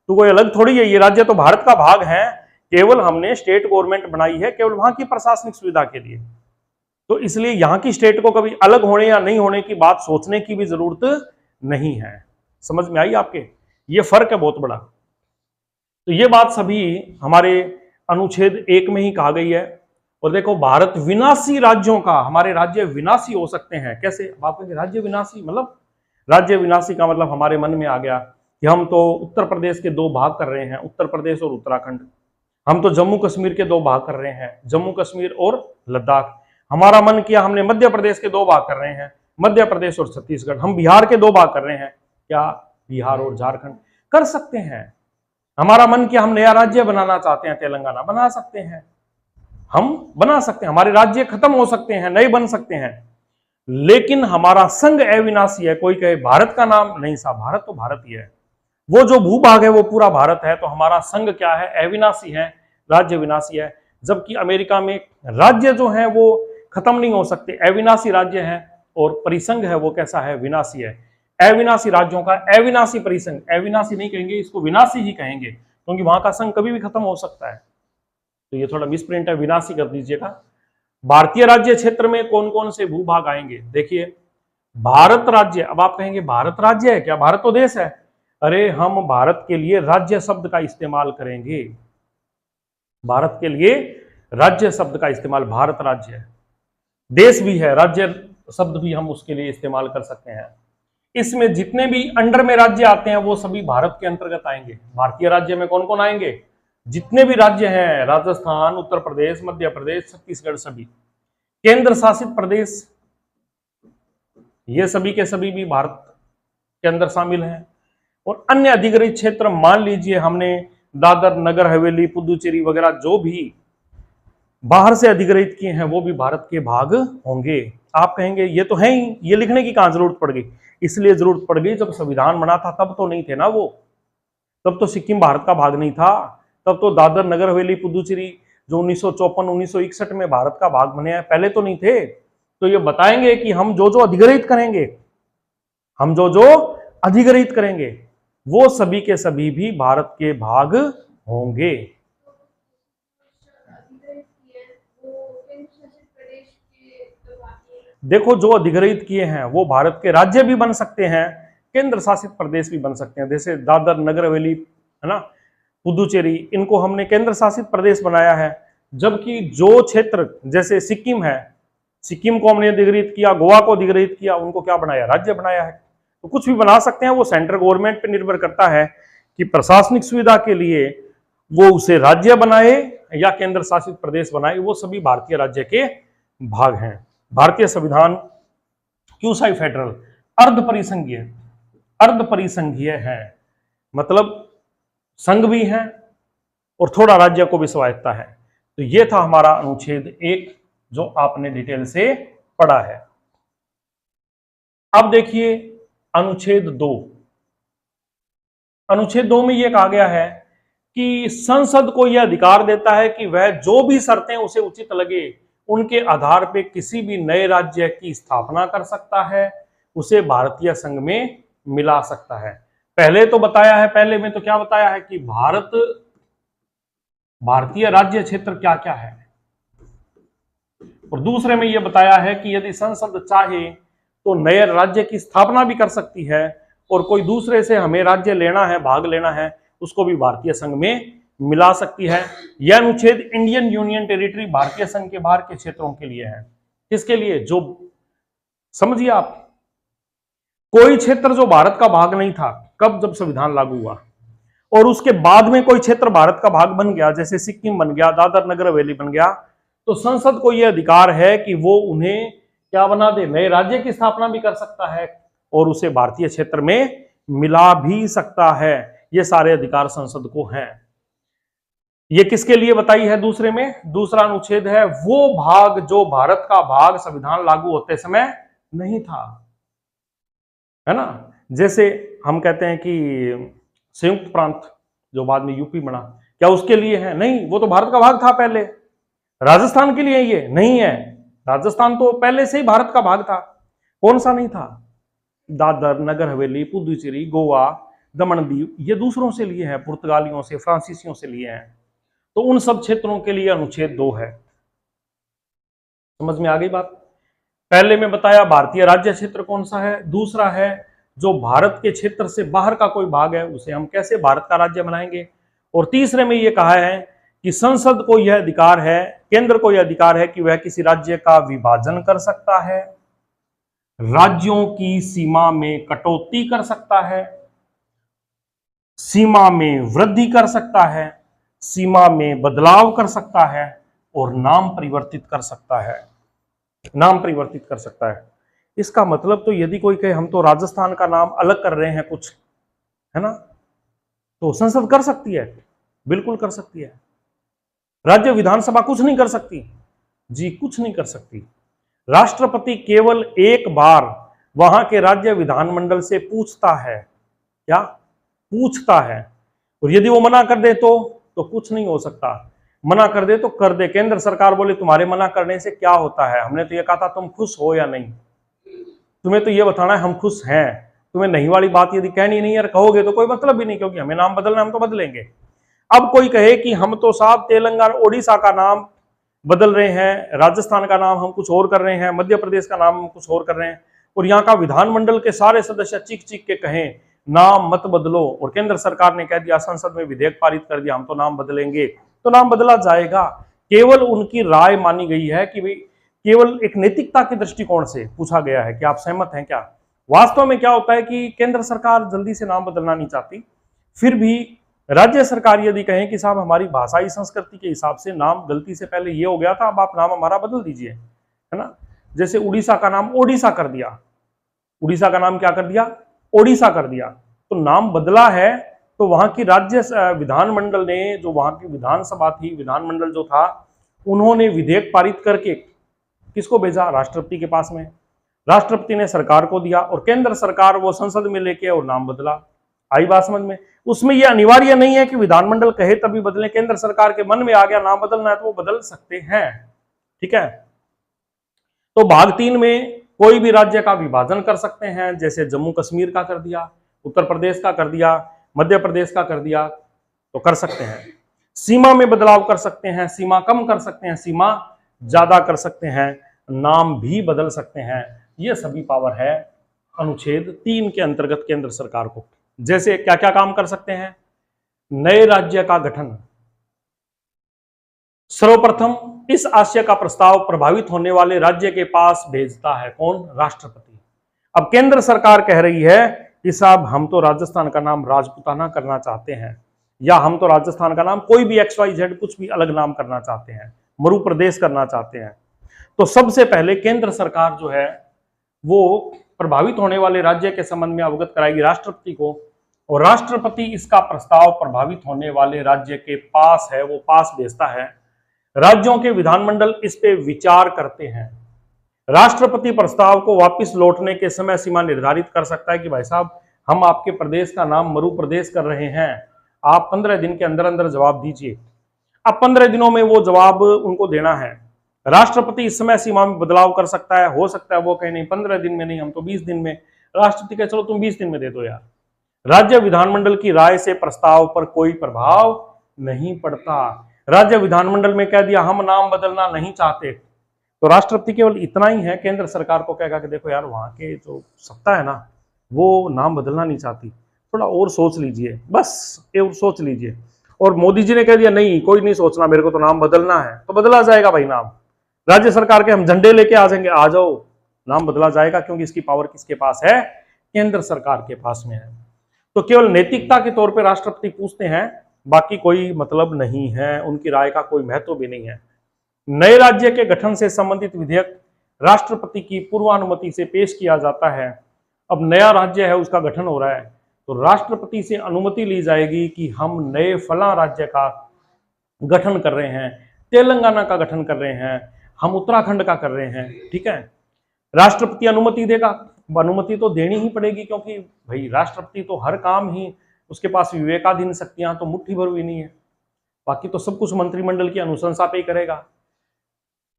तो कोई अलग थोड़ी है, ये राज्य तो भारत का भाग है। केवल हमने स्टेट गवर्नमेंट बनाई है केवल वहां की प्रशासनिक सुविधा के लिए। तो इसलिए यहां की स्टेट को कभी अलग होने या नहीं होने की बात सोचने की भी जरूरत नहीं है। समझ में आई आपके? ये फर्क है बहुत बड़ा। तो ये बात सभी हमारे अनुच्छेद 1 में ही कहा गई है। और देखो, भारत विनाशी राज्यों का, हमारे राज्य विनाशी हो सकते हैं कैसे? आप कहेंगे राज्य विनाशी मतलब? राज्य विनाशी का मतलब हमारे मन में आ गया कि हम तो उत्तर प्रदेश के 2 भाग कर रहे हैं, उत्तर प्रदेश और उत्तराखंड। हम तो जम्मू कश्मीर के 2 भाग कर रहे हैं, जम्मू कश्मीर और लद्दाख। हमारा मन किया हमने मध्य प्रदेश के 2 भाग कर रहे हैं, मध्य प्रदेश और छत्तीसगढ़। हम बिहार के 2 भाग कर रहे हैं, क्या बिहार और झारखंड? कर सकते हैं। हमारा मन किया हम नया राज्य बनाना चाहते हैं, तेलंगाना, बना सकते हैं, हम बना सकते हैं। हमारे राज्य खत्म हो सकते हैं, नए बन सकते हैं। लेकिन हमारा संघ अविनाशी है। कोई कहे भारत का नाम, नहीं साहब, भारत तो भारत ही है, वो जो भूभाग है वो पूरा भारत है। तो हमारा संघ क्या है? अविनाशी है, राज्य विनाशी है। जबकि अमेरिका में राज्य जो है वो खत्म नहीं हो सकते, अविनाशी राज्य है, और परिसंघ है वो कैसा है? विनाशी है। अविनाशी राज्यों का अविनाशी परिसंघ, अविनाशी नहीं कहेंगे इसको, विनाशी ही कहेंगे, क्योंकि वहां का संघ कभी भी खत्म हो सकता है। तो ये थोड़ा मिसप्रिंट है, विनाशी कर दीजिएगा। भारतीय राज्य क्षेत्र में कौन कौन से भूभाग आएंगे? देखिए, भारत राज्य। अब आप कहेंगे भारत राज्य है क्या? भारत तो देश है। अरे हम भारत के लिए राज्य शब्द का इस्तेमाल करेंगे, भारत के लिए राज्य शब्द का इस्तेमाल। भारत राज्य है, देश भी है, राज्य शब्द भी हम उसके लिए इस्तेमाल कर सकते हैं। इसमें जितने भी अंडर में राज्य आते हैं वो सभी भारत के अंतर्गत आएंगे। भारतीय राज्य में कौन कौन आएंगे? जितने भी राज्य हैं, राजस्थान, उत्तर प्रदेश, मध्य प्रदेश, छत्तीसगढ़, सभी। केंद्र शासित प्रदेश, ये सभी के सभी भी भारत के अंदर शामिल हैं। और अन्य अधिग्रहित क्षेत्र, मान लीजिए हमने दादर, नगर हवेली, पुदुचेरी वगैरह जो भी बाहर से अधिग्रहित किए हैं वो भी भारत के भाग होंगे। आप कहेंगे ये तो है ही, ये लिखने की कहां जरूरत पड़ गई? इसलिए जरूरत पड़ गई, जब संविधान बना था तब तो नहीं थे ना वो, तब तो सिक्किम भारत का भाग नहीं था, तब तो दादर, नगर हवेली, पुदुचेरी जो 1954-1961 में भारत का भाग बने हैं, पहले तो नहीं थे। तो ये बताएंगे कि हम जो जो अधिग्रहित करेंगे, हम जो जो अधिग्रहित करेंगे वो सभी के सभी भी भारत के भाग होंगे। देखो, जो अधिग्रहित किए हैं वो भारत के राज्य भी बन सकते हैं, केंद्र शासित प्रदेश भी बन सकते हैं। जैसे दादर, नगर हवेली, है ना, पुदुचेरी, इनको हमने केंद्र शासित प्रदेश बनाया है। जबकि जो क्षेत्र जैसे सिक्किम है, सिक्किम को हमने अधिग्रहित किया, गोवा को अधिग्रहित किया, उनको क्या बनाया? राज्य बनाया है। तो कुछ भी बना सकते हैं, वो सेंट्रल गवर्नमेंट पे निर्भर करता है कि प्रशासनिक सुविधा के लिए वो उसे राज्य बनाए या केंद्र शासित प्रदेश बनाए। वो सभी भारतीय राज्य के भाग हैं। भारतीय संविधान क्यूसाई फेडरल, अर्ध परिसंघीय, अर्ध परिसंघीय है, मतलब संघ भी है और थोड़ा राज्य को भी स्वायत्ता है। तो ये था हमारा अनुच्छेद 1 जो आपने डिटेल से पढ़ा है। अब देखिए अनुच्छेद 2। अनुच्छेद 2 में यह कहा गया है कि संसद को यह अधिकार देता है कि वह जो भी शर्तें उसे उचित लगे उनके आधार पर किसी भी नए राज्य की स्थापना कर सकता है, उसे भारतीय संघ में मिला सकता है। पहले तो बताया है, पहले में तो क्या बताया है कि भारतीय राज्य क्षेत्र क्या क्या है, और दूसरे में यह बताया है कि यदि संसद चाहे तो नए राज्य की स्थापना भी कर सकती है, और कोई दूसरे से हमें राज्य लेना है, भाग लेना है, उसको भी भारतीय संघ में मिला सकती है। यह अनुच्छेद इंडियन यूनियन टेरिटरी भारतीय संघ के बाहर के क्षेत्रों के लिए है। किसके लिए? जो समझिए आप, कोई क्षेत्र जो भारत का भाग नहीं था, कब? जब संविधान लागू हुआ, और उसके बाद में कोई क्षेत्र भारत का भाग बन गया, जैसे सिक्किम बन गया, दादर नगर हवेली बन गया, तो संसद को यह अधिकार है कि वो उन्हें क्या बना दे, नए राज्य की स्थापना भी कर सकता है और उसे भारतीय क्षेत्र में मिला भी सकता है। ये सारे अधिकार संसद को हैं। ये किसके लिए बताई है? दूसरे में, दूसरा अनुच्छेद है वो भाग जो भारत का भाग संविधान लागू होते समय नहीं था, है ना। जैसे हम कहते हैं कि संयुक्त प्रांत जो बाद में यूपी बना, क्या उसके लिए है? नहीं, वो तो भारत का भाग था पहले। राजस्थान के लिए ये नहीं है, राजस्थान तो पहले से ही भारत का भाग था। कौन सा नहीं था? दादर नगर हवेली, पुदुचेरी, गोवा, दमन दीव, ये दूसरों से लिए हैं, पुर्तगालियों से, फ्रांसीसियों से लिए हैं। तो उन सब क्षेत्रों के लिए अनुच्छेद 2 है। समझ में आ गई बात? पहले में बताया भारतीय राज्य क्षेत्र कौन सा है, दूसरा है जो भारत के क्षेत्र से बाहर का कोई भाग है उसे हम कैसे भारत का राज्य बनाएंगे, और तीसरे में यह कहा है कि संसद को यह अधिकार है, केंद्र को यह अधिकार है कि वह किसी राज्य का विभाजन कर सकता है, राज्यों की सीमा में कटौती कर सकता है, सीमा में वृद्धि कर सकता है, सीमा में बदलाव कर सकता है, और नाम परिवर्तित कर सकता है। नाम परिवर्तित कर सकता है। इसका मतलब तो यदि कोई कहे हम तो राजस्थान का नाम अलग कर रहे हैं कुछ, है ना, तो संसद कर सकती है, बिल्कुल कर सकती है। राज्य विधानसभा कुछ नहीं कर सकती जी, कुछ नहीं कर सकती। राष्ट्रपति केवल एक बार वहां के राज्य विधानमंडल से पूछता है, क्या पूछता है, और यदि वो मना कर दे तो कुछ नहीं हो सकता। मना कर दे तो कर दे, केंद्र सरकार बोले तुम्हारे मना करने से क्या होता है, हमने तो ये कहा था तुम खुश हो या नहीं, तुम्हें तो ये बताना है हम खुश हैं, तुम्हें नहीं वाली बात यदि कहनी नहीं है, कहोगे तो कोई मतलब भी नहीं, क्योंकि हमें नाम बदलना, हम तो बदलेंगे। अब कोई कहे कि हम तो साहब तेलंगाना ओडिशा का नाम बदल रहे हैं, राजस्थान का नाम हम कुछ और कर रहे हैं, मध्य प्रदेश का नाम हम कुछ और कर रहे हैं, और यहाँ का विधानमंडल के सारे सदस्य चीख चीख के कहें नाम मत बदलो, और केंद्र सरकार ने कह दिया, संसद में विधेयक पारित कर दिया, हम तो नाम बदलेंगे, तो नाम बदला जाएगा। केवल उनकी राय मानी गई है कि भाई केवल एक नैतिकता के दृष्टिकोण से पूछा गया है कि आप सहमत हैं क्या। वास्तव में क्या होता है कि केंद्र सरकार जल्दी से नाम बदलना नहीं चाहती, फिर भी राज्य सरकार यदि कहें कि साहब हमारी भाषाई संस्कृति के हिसाब से नाम गलती से पहले ये हो गया था, अब आप नाम हमारा बदल दीजिए, है ना। जैसे उड़ीसा का नाम ओडिशा कर दिया, उड़ीसा का नाम क्या कर दिया, ओडिशा कर दिया, तो नाम बदला है, तो वहां की राज्य विधानमंडल ने, जो वहां की विधानसभा थी, विधानमंडल जो था, उन्होंने विधेयक पारित करके किसको भेजा, राष्ट्रपति के पास में, राष्ट्रपति ने सरकार को दिया, और केंद्र सरकार वो संसद में लेके और नाम बदला। आई बात समझ में? उसमें यह अनिवार्य नहीं है कि विधानमंडल कहे तभी बदले, केंद्र सरकार के मन में आ गया नाम बदलना है तो वो बदल सकते हैं, ठीक है। तो भाग 3 में कोई भी राज्य का विभाजन कर सकते हैं, जैसे जम्मू कश्मीर का कर दिया, उत्तर प्रदेश का कर दिया, मध्य प्रदेश का कर दिया, तो कर सकते हैं। सीमा में बदलाव कर सकते हैं, सीमा कम कर सकते हैं, सीमा ज्यादा कर सकते हैं, नाम भी बदल सकते हैं। यह सभी पावर है अनुच्छेद 3 के अंतर्गत केंद्र सरकार को। जैसे क्या क्या काम कर सकते हैं, नए राज्य का गठन, सर्वप्रथम इस आशय का प्रस्ताव प्रभावित होने वाले राज्य के पास भेजता है कौन, राष्ट्रपति। अब केंद्र सरकार कह रही है कि साहब हम तो राजस्थान का नाम राजपूताना करना चाहते हैं, या हम तो राजस्थान का नाम कोई भी XYZ कुछ भी अलग नाम करना चाहते हैं, मरु प्रदेश करना चाहते हैं, तो सबसे पहले केंद्र सरकार जो है वो प्रभावित होने वाले राज्य के संबंध में अवगत कराएगी राष्ट्रपति को, और राष्ट्रपति इसका प्रस्ताव प्रभावित होने वाले राज्य के पास है, वो पास भेजता है। राज्यों के विधानमंडल इस पे विचार करते हैं। राष्ट्रपति प्रस्ताव को वापस लौटने के समय सीमा निर्धारित कर सकता है कि भाई साहब हम आपके प्रदेश का नाम मरु प्रदेश कर रहे हैं, आप 15 दिन के अंदर अंदर जवाब दीजिए। अब 15 दिनों में वो जवाब उनको देना है। राष्ट्रपति इस समय सीमा में बदलाव कर सकता है, हो सकता है वो कहे नहीं 15 दिन में नहीं, हम तो 20 दिन में। राष्ट्रपति कहे चलो तुम 20 दिन में दे दो यार। राज्य विधानमंडल की राय से प्रस्ताव पर कोई प्रभाव नहीं पड़ता। राज्य विधानमंडल में कह दिया हम नाम बदलना नहीं चाहते, तो राष्ट्रपति केवल इतना ही है, केंद्र सरकार को कहेगा कि देखो यार वहां के जो सत्ता है ना वो नाम बदलना नहीं चाहती, थोड़ा और सोच लीजिए, बस और सोच लीजिए। और मोदी जी ने कह दिया नहीं कोई नहीं सोचना, मेरे को तो नाम बदलना है, तो बदला जाएगा भाई नाम। राज्य सरकार के हम झंडे लेके आ जाएंगे, आ जाओ, नाम बदला जाएगा, क्योंकि इसकी पावर किसके पास है? केंद्र सरकार के पास में है। तो केवल नैतिकता के तौर पर राष्ट्रपति पूछते हैं, बाकी कोई मतलब नहीं है, उनकी राय का कोई महत्व भी नहीं है। नए राज्य के गठन से संबंधित विधेयक राष्ट्रपति की पूर्वानुमति से पेश किया जाता है। अब नया राज्य है उसका गठन हो रहा है, तो राष्ट्रपति से अनुमति ली जाएगी कि हम नए फला राज्य का गठन कर रहे हैं, तेलंगाना का गठन कर रहे हैं, हम उत्तराखंड का कर रहे हैं, ठीक है। राष्ट्रपति अनुमति देगा, अनुमति तो देनी ही पड़ेगी, क्योंकि भाई राष्ट्रपति तो हर काम ही, उसके पास विवेकाधीन शक्तियां तो मुट्ठी भर भी नहीं है, बाकी तो सब कुछ मंत्रिमंडल की अनुशंसा पे ही करेगा।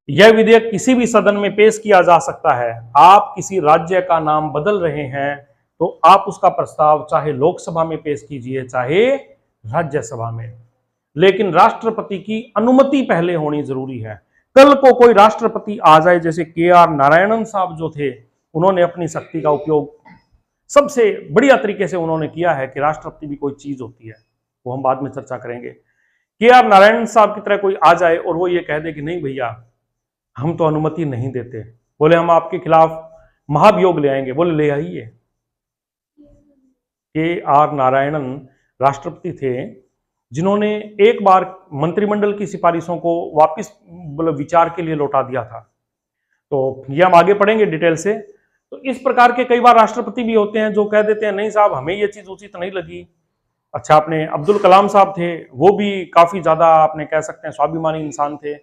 यह विधेयक किसी भी सदन में पेश किया जा सकता है। आप किसी राज्य का नाम बदल रहे हैं तो आप उसका प्रस्ताव चाहे लोकसभा में पेश कीजिए चाहे राज्यसभा में, लेकिन राष्ट्रपति की अनुमति पहले होनी जरूरी है। कल को कोई राष्ट्रपति आ जाए, जैसे KR नारायणन साहब जो थे, उन्होंने अपनी शक्ति का उपयोग सबसे बढ़िया तरीके से उन्होंने किया है कि राष्ट्रपति भी कोई चीज होती है, वो हम बाद में चर्चा करेंगे। KR नारायणन साहब की तरह कोई आ जाए और वो ये कह दे कि नहीं भैया हम तो अनुमति नहीं देते, बोले हम आपके खिलाफ महाभियोग ले आएंगे, बोले ले आइए। KR नारायणन राष्ट्रपति थे जिन्होंने एक बार मंत्रिमंडल की सिफारिशों को वापस विचार के लिए लौटा दिया था। तो ये हम आगे पढ़ेंगे डिटेल से। तो इस प्रकार के कई बार राष्ट्रपति भी होते हैं जो कह देते हैं नहीं साहब हमें ये चीज उचित नहीं लगी। अच्छा, अपने अब्दुल कलाम साहब थे, वो भी काफी ज्यादा आपने कह सकते हैं स्वाभिमानी इंसान थे,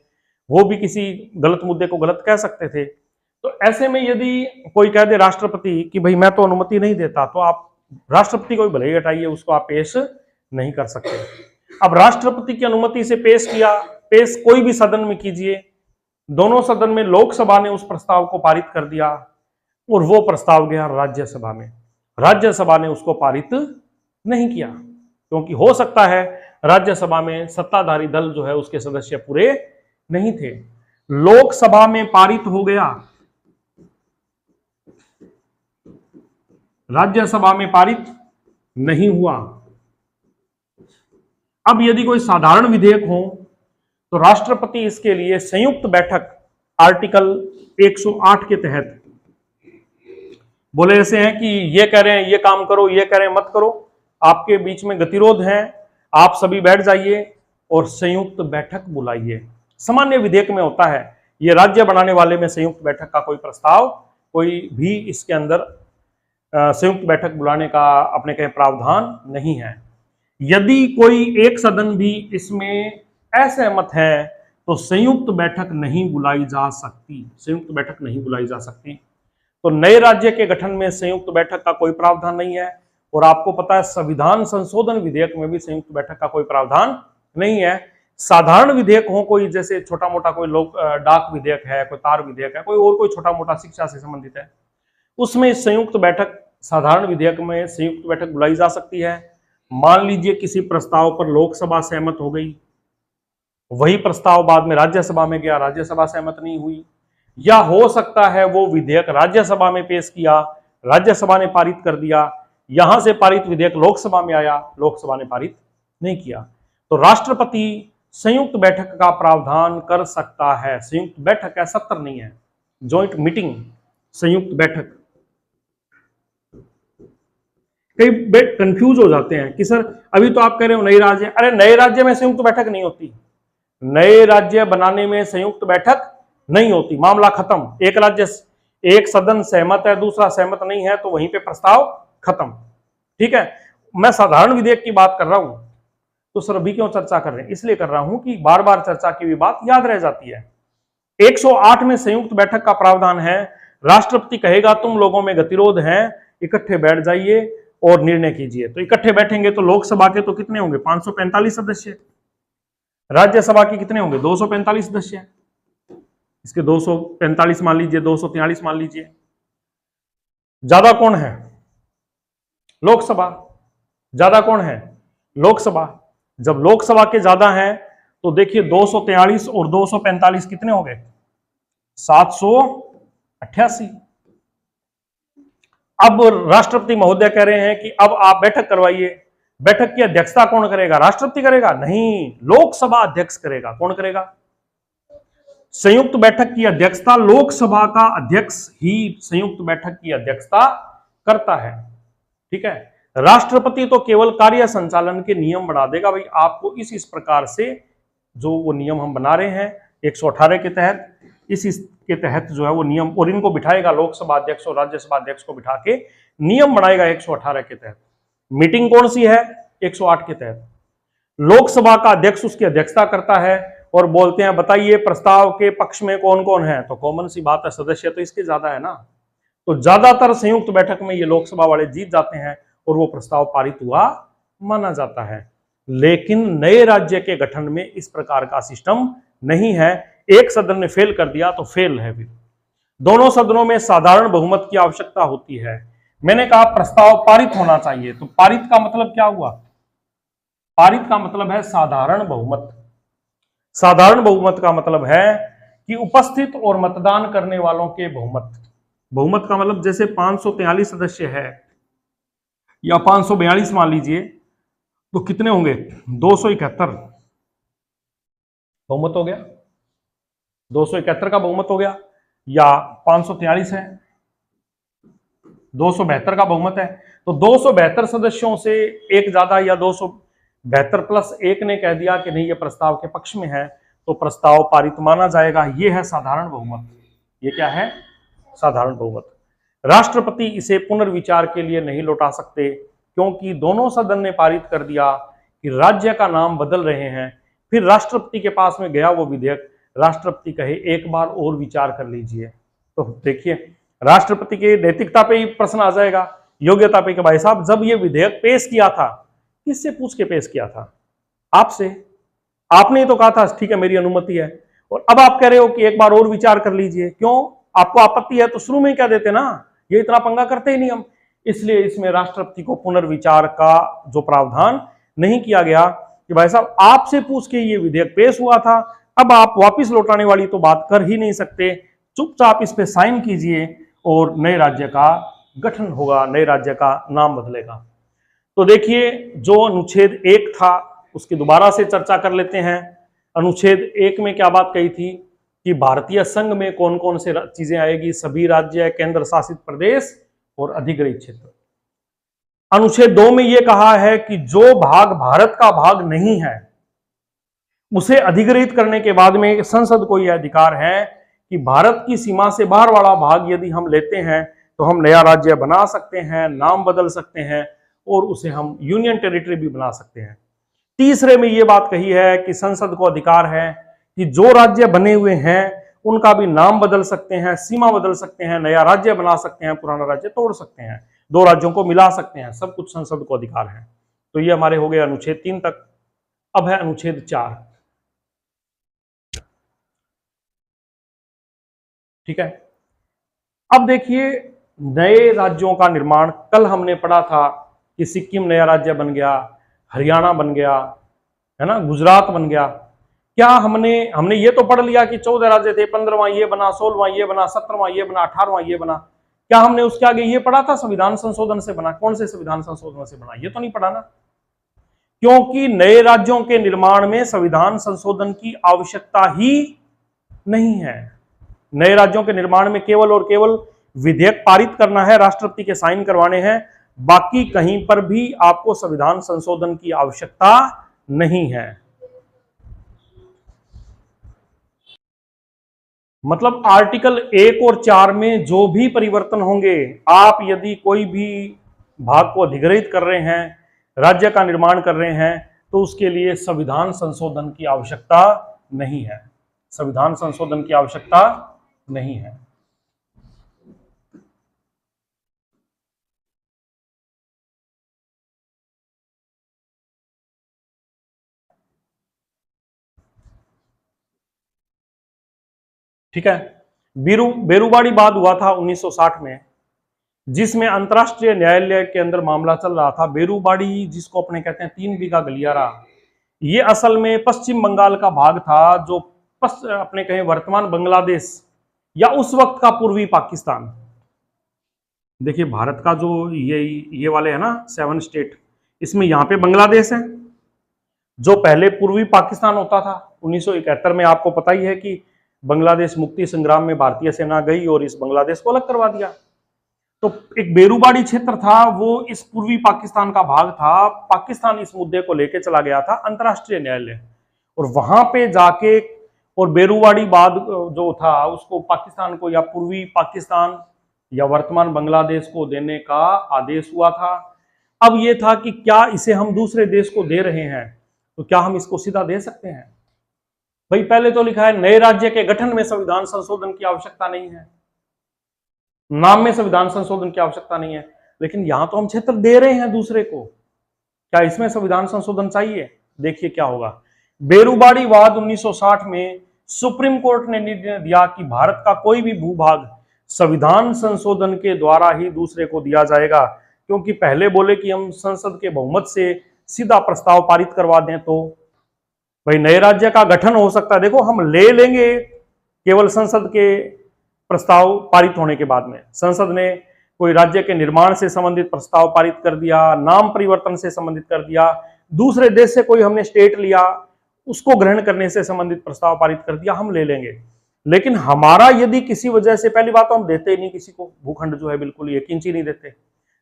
वो भी किसी गलत मुद्दे को गलत कह सकते थे। तो ऐसे में यदि कोई कह दे राष्ट्रपति कि भाई मैं तो अनुमति नहीं देता, तो आप राष्ट्रपति को भी भले ही हटाइए, उसको आप पेश नहीं कर सकते। अब राष्ट्रपति की अनुमति से पेश किया, पेश कोई भी सदन में कीजिए, दोनों सदन में लोकसभा ने उस प्रस्ताव को पारित कर दिया और वो प्रस्ताव गया राज्यसभा में, राज्यसभा ने उसको पारित नहीं किया, क्योंकि हो सकता है राज्यसभा में सत्ताधारी दल जो है उसके सदस्य पूरे नहीं थे। लोकसभा में पारित हो गया, राज्यसभा में पारित नहीं हुआ। अब यदि कोई साधारण विधेयक हो तो राष्ट्रपति इसके लिए संयुक्त बैठक आर्टिकल 108 के तहत बोले ऐसे हैं कि ये कह रहे हैं ये काम करो, ये कह रहे हैं मत करो, आपके बीच में गतिरोध है, आप सभी बैठ जाइए और संयुक्त बैठक बुलाइए। सामान्य विधेयक में होता है, ये राज्य बनाने वाले में संयुक्त बैठक का कोई प्रस्ताव, कोई भी इसके अंदर संयुक्त बैठक बुलाने का अपने कहीं प्रावधान नहीं है। यदि कोई एक सदन भी इसमें असहमत है तो संयुक्त बैठक नहीं बुलाई जा सकती, संयुक्त बैठक नहीं बुलाई जा सकती। तो नए राज्य के गठन में संयुक्त बैठक का कोई प्रावधान नहीं है। और आपको पता है संविधान संशोधन विधेयक में भी संयुक्त बैठक का कोई प्रावधान नहीं है। साधारण विधेयक हो, कोई जैसे छोटा मोटा कोई लोक डाक विधेयक है, कोई तार विधेयक है, कोई और कोई छोटा मोटा शिक्षा से संबंधित है, उसमें संयुक्त बैठक, साधारण विधेयक में संयुक्त बैठक बुलाई जा सकती है। मान लीजिए किसी प्रस्ताव पर लोकसभा सहमत हो गई, वही प्रस्ताव बाद में राज्यसभा में गया, राज्यसभा सहमत नहीं हुई, या हो सकता है वो विधेयक राज्यसभा में पेश किया, राज्यसभा ने पारित कर दिया, यहां से पारित विधेयक लोकसभा में आया, लोकसभा ने पारित नहीं किया, तो राष्ट्रपति संयुक्त बैठक का प्रावधान कर सकता है। संयुक्त बैठक है, सत्र नहीं है, जॉइंट मीटिंग, संयुक्त बैठक। कई कंफ्यूज हो जाते हैं कि सर अभी तो आप कह रहे हो नए राज्य, अरे नए राज्य में संयुक्त बैठक नहीं होती, नए राज्य बनाने में संयुक्त बैठक नहीं होती, मामला खत्म। एक राज्य, एक सदन सहमत है, दूसरा सहमत नहीं है, तो वहीं पे प्रस्ताव खत्म, ठीक है। मैं साधारण विधेयक की बात कर रहा हूं, तो सर अभी क्यों चर्चा कर रहे हैं? इसलिए कर रहा हूं कि बार बार चर्चा की हुई बात याद रह जाती है। 108 में संयुक्त बैठक का प्रावधान है, राष्ट्रपति कहेगा तुम लोगों में गतिरोध है, इकट्ठे बैठ जाइए, और निर्णय कीजिए। तो इकट्ठे बैठेंगे तो लोकसभा के तो कितने होंगे, 545 सदस्य। राज्यसभा के कितने होंगे, 245 सदस्य। इसके 245 मान लीजिए, 243 मान लीजिए। ज्यादा कौन है, लोकसभा। ज्यादा कौन है, लोकसभा। जब लोकसभा के ज्यादा हैं तो देखिए 243 और 245 कितने हो गए, 788। अब राष्ट्रपति महोदय कह रहे हैं कि अब आप बैठक करवाइए। बैठक की अध्यक्षता कौन करेगा, राष्ट्रपति करेगा? नहीं, लोकसभा अध्यक्ष करेगा। कौन करेगा? संयुक्त बैठक की अध्यक्षता लोकसभा का अध्यक्ष ही संयुक्त बैठक की अध्यक्षता करता है। ठीक है, राष्ट्रपति तो केवल कार्य संचालन के नियम बना देगा। भाई आपको इस प्रकार से जो वो नियम हम बना रहे हैं 118 के तहत, इस के तहत जो है वो नियम, और इनको बिठाएगा लोकसभा अध्यक्ष और राज्यसभा अध्यक्ष को बिठा के नियम बनाएगा 118 के तहत। मीटिंग कौन सी है, 108 के तहत। लोकसभा का अध्यक्ष उसकी अध्यक्षता करता है और बोलते हैं बताइए प्रस्ताव के पक्ष में कौन कौन है। तो कॉमन सी बात है, सदस्य तो इसके ज्यादा है ना, तो ज्यादातर संयुक्त बैठक में ये लोकसभा वाले जीत जाते हैं और वो प्रस्ताव पारित हुआ माना जाता है। लेकिन नए राज्य के गठन में इस प्रकार का सिस्टम नहीं है। एक सदन ने फेल कर दिया तो फेल है। फिर दोनों सदनों में साधारण बहुमत की आवश्यकता होती है। मैंने कहा प्रस्ताव पारित होना चाहिए, तो पारित का मतलब क्या हुआ, पारित का मतलब है साधारण बहुमत। साधारण बहुमत का मतलब है कि उपस्थित और मतदान करने वालों के बहुमत। बहुमत का मतलब जैसे 543 सदस्य है या 542 मान लीजिए, तो कितने होंगे, 271 बहुमत हो गया, 271 का बहुमत हो गया। या 543 है, 272 का बहुमत है। तो 272 सदस्यों से एक ज्यादा या 272 प्लस एक ने कह दिया कि नहीं ये प्रस्ताव के पक्ष में है, तो प्रस्ताव पारित माना जाएगा। ये है साधारण बहुमत। ये क्या है, साधारण बहुमत। राष्ट्रपति इसे पुनर्विचार के लिए नहीं लौटा सकते, क्योंकि दोनों सदन ने पारित कर दिया कि राज्य का नाम बदल रहे हैं। फिर राष्ट्रपति के पास में गया वो विधेयक, राष्ट्रपति कहे एक बार और विचार कर लीजिए। तो देखिए राष्ट्रपति की नैतिकता पे ही प्रश्न आ जाएगा, योग्यता पे कि भाई साहब जब ये विधेयक पेश किया था, किससे पूछ के पेश किया था, आपसे। आपने ही तो कहा था ठीक है मेरी अनुमति है, और अब आप कह रहे हो कि एक बार और विचार कर लीजिए। क्यों, आपको आपत्ति है तो शुरू में क्या देते ना, ये इतना पंगा करते ही नहीं हम। इसलिए इसमें राष्ट्रपति को पुनर्विचार का जो प्रावधान नहीं किया गया कि भाई साहब आपसे पूछ के ये विधेयक पेश हुआ था, अब आप वापस लौटाने वाली तो बात कर ही नहीं सकते, चुपचाप इस पे साइन कीजिए और नए राज्य का गठन होगा, नए राज्य का नाम बदलेगा। तो देखिए जो अनुच्छेद 1 था उसकी दोबारा से चर्चा कर लेते हैं। अनुच्छेद 1 में क्या बात कही थी कि भारतीय संघ में कौन कौन से चीजें आएगी, सभी राज्य, केंद्र शासित प्रदेश और अधिग्रहित क्षेत्र। अनुच्छेद 2 में यह कहा है कि जो भाग भारत का भाग नहीं है उसे अधिग्रहित करने के बाद में संसद को यह अधिकार है कि भारत की सीमा से बाहर वाला भाग यदि हम लेते हैं तो हम नया राज्य बना सकते हैं, नाम बदल सकते हैं और उसे हम यूनियन टेरिटरी भी बना सकते हैं। तीसरे में यह बात कही है कि संसद को अधिकार है कि जो राज्य बने हुए हैं उनका भी नाम बदल सकते हैं, सीमा बदल सकते हैं, नया राज्य बना सकते हैं, पुराना राज्य तोड़ सकते हैं, दो राज्यों को मिला सकते हैं, सब कुछ संसद को अधिकार है। तो ये हमारे हो गए अनुच्छेद 3 तक। अब है अनुच्छेद 4। ठीक है, अब देखिए नए राज्यों का निर्माण। कल हमने पढ़ा था कि सिक्किम नया राज्य बन गया, हरियाणा बन गया, है ना, गुजरात बन गया। क्या हमने ये तो पढ़ लिया कि 14 राज्य थे, 15वां ये बना, 16वां ये बना, 17वां ये बना, 18वां ये बना। क्या हमने उसके आगे ये पढ़ा था संविधान संशोधन से बना? कौन से संविधान संशोधन से बना, ये तो नहीं पढ़ा ना, क्योंकि नए राज्यों के निर्माण में संविधान संशोधन की आवश्यकता ही नहीं है। नए राज्यों के निर्माण में केवल और केवल विधेयक पारित करना है, राष्ट्रपति के साइन करवाने हैं, बाकी कहीं पर भी आपको संविधान संशोधन की आवश्यकता नहीं है। मतलब आर्टिकल 1 और 4 में जो भी परिवर्तन होंगे, आप यदि कोई भी भाग को अधिग्रहित कर रहे हैं, राज्य का निर्माण कर रहे हैं, तो उसके लिए संविधान संशोधन की आवश्यकता नहीं है। संविधान संशोधन की आवश्यकता नहीं है। ठीक है। बेरूबाड़ी वाद हुआ था 1960 में, जिसमें अंतर्राष्ट्रीय न्यायालय के अंदर मामला चल रहा था। बेरूबाड़ी जिसको अपने कहते हैं 3 बीघा गलियारा, ये असल में पश्चिम बंगाल का भाग था, जो अपने कहें वर्तमान बांग्लादेश या उस वक्त का पूर्वी पाकिस्तान। देखिए भारत का जो ये वाले है ना 7 स्टेट, इसमें यहाँ पे बांग्लादेश है, जो पहले पूर्वी पाकिस्तान होता था। 1971 में आपको पता ही है कि बांग्लादेश मुक्ति संग्राम में भारतीय सेना गई और इस बांग्लादेश को अलग करवा दिया। तो एक बेरूबाड़ी क्षेत्र था, वो इस पूर्वी पाकिस्तान का भाग था। पाकिस्तान इस मुद्दे को लेकर चला गया था अंतर्राष्ट्रीय न्यायालय, और वहां पे जाके और बेरूबाड़ी वाद जो था उसको पाकिस्तान को या पूर्वी पाकिस्तान या वर्तमान बांग्लादेश को देने का आदेश हुआ था। अब ये था कि क्या इसे हम दूसरे देश को दे रहे हैं तो क्या हम इसको सीधा दे सकते हैं? भाई पहले तो लिखा है नए राज्य के गठन में संविधान संशोधन की आवश्यकता नहीं है, नाम में संविधान संशोधन की आवश्यकता नहीं है, लेकिन यहां तो हम क्षेत्र दे रहे हैं दूसरे को, क्या इसमें संविधान संशोधन चाहिए? देखिए क्या होगा। बेरूबाड़ी वाद 1960 में सुप्रीम कोर्ट ने निर्णय दिया कि भारत का कोई भी भूभाग संविधान संशोधन के द्वारा ही दूसरे को दिया जाएगा, क्योंकि पहले बोले कि हम संसद के बहुमत से सीधा प्रस्ताव पारित करवा दें तो भाई नए राज्य का गठन हो सकता है। देखो हम ले लेंगे केवल संसद के प्रस्ताव पारित होने के बाद में। संसद ने कोई राज्य के निर्माण से संबंधित प्रस्ताव पारित कर दिया, नाम परिवर्तन से संबंधित कर दिया, दूसरे देश से कोई हमने स्टेट लिया उसको ग्रहण करने से संबंधित प्रस्ताव पारित कर दिया, हम ले लेंगे। लेकिन हमारा यदि किसी वजह से, पहली बात तो हम देते ही नहीं किसी को भूखंड जो है, बिल्कुल 1 इंच ही नहीं देते।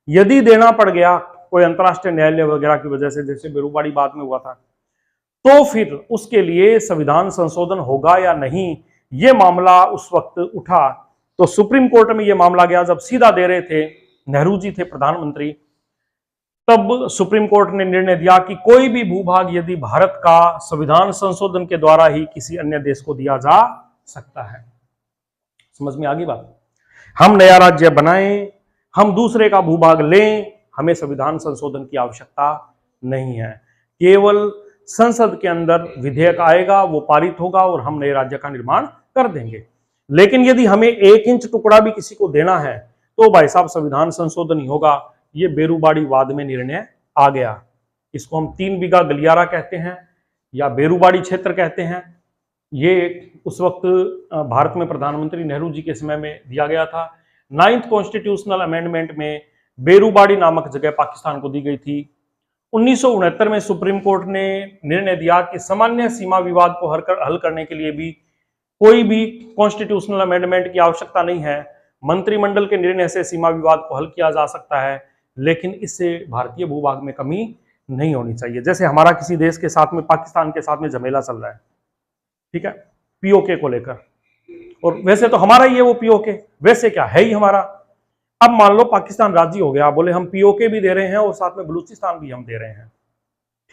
यदि देना पड़ गया कोई अंतर्राष्ट्रीय न्यायालय वगैरह की वजह से, जैसे बेरूबाड़ी बाद में हुआ था, तो फिर उसके लिए संविधान संशोधन होगा या नहीं, ये मामला उस वक्त उठा। तो सुप्रीम कोर्ट में ये मामला गया, जब सीधा दे रहे थे नेहरू जी थे प्रधानमंत्री, तब सुप्रीम कोर्ट ने निर्णय दिया कि कोई भी भूभाग यदि भारत का संविधान संशोधन के द्वारा ही किसी अन्य देश को दिया जा सकता है। समझ में आ गई बात? हम नया राज्य बनाएं, हम दूसरे का भूभाग लें, हमें संविधान संशोधन की आवश्यकता नहीं है। केवल संसद के अंदर विधेयक आएगा, वो पारित होगा और हम नए राज्य का निर्माण कर देंगे। लेकिन यदि हमें 1 इंच टुकड़ा भी किसी को देना है तो भाई साहब संविधान संशोधन ही होगा। ये बेरूबाड़ी वाद में निर्णय आ गया। इसको हम 3 बीघा गलियारा कहते हैं या बेरूबाड़ी क्षेत्र कहते हैं। ये उस वक्त भारत में प्रधानमंत्री नेहरू जी के समय में दिया गया था। 9th कॉन्स्टिट्यूशनल अमेंडमेंट में बेरूबाड़ी नामक जगह पाकिस्तान को दी गई थी। 1969 में सुप्रीम कोर्ट ने निर्णय दिया कि सामान्य सीमा विवाद को हल करने के लिए भी कोई भी कॉन्स्टिट्यूशनल अमेंडमेंट की आवश्यकता नहीं है। मंत्रिमंडल के निर्णय से सीमा विवाद को हल किया जा सकता है, लेकिन इससे भारतीय भूभाग में कमी नहीं होनी चाहिए। जैसे हमारा किसी देश के साथ में, पाकिस्तान के साथ में झमेला चल रहा है, ठीक है, पीओके को लेकर, और वैसे तो हमारा ही है वो पीओके, वैसे क्या है ही हमारा। अब मान लो पाकिस्तान राजी हो गया, बोले हम पीओके भी दे रहे हैं और साथ में बलूचिस्तान भी हम दे रहे हैं,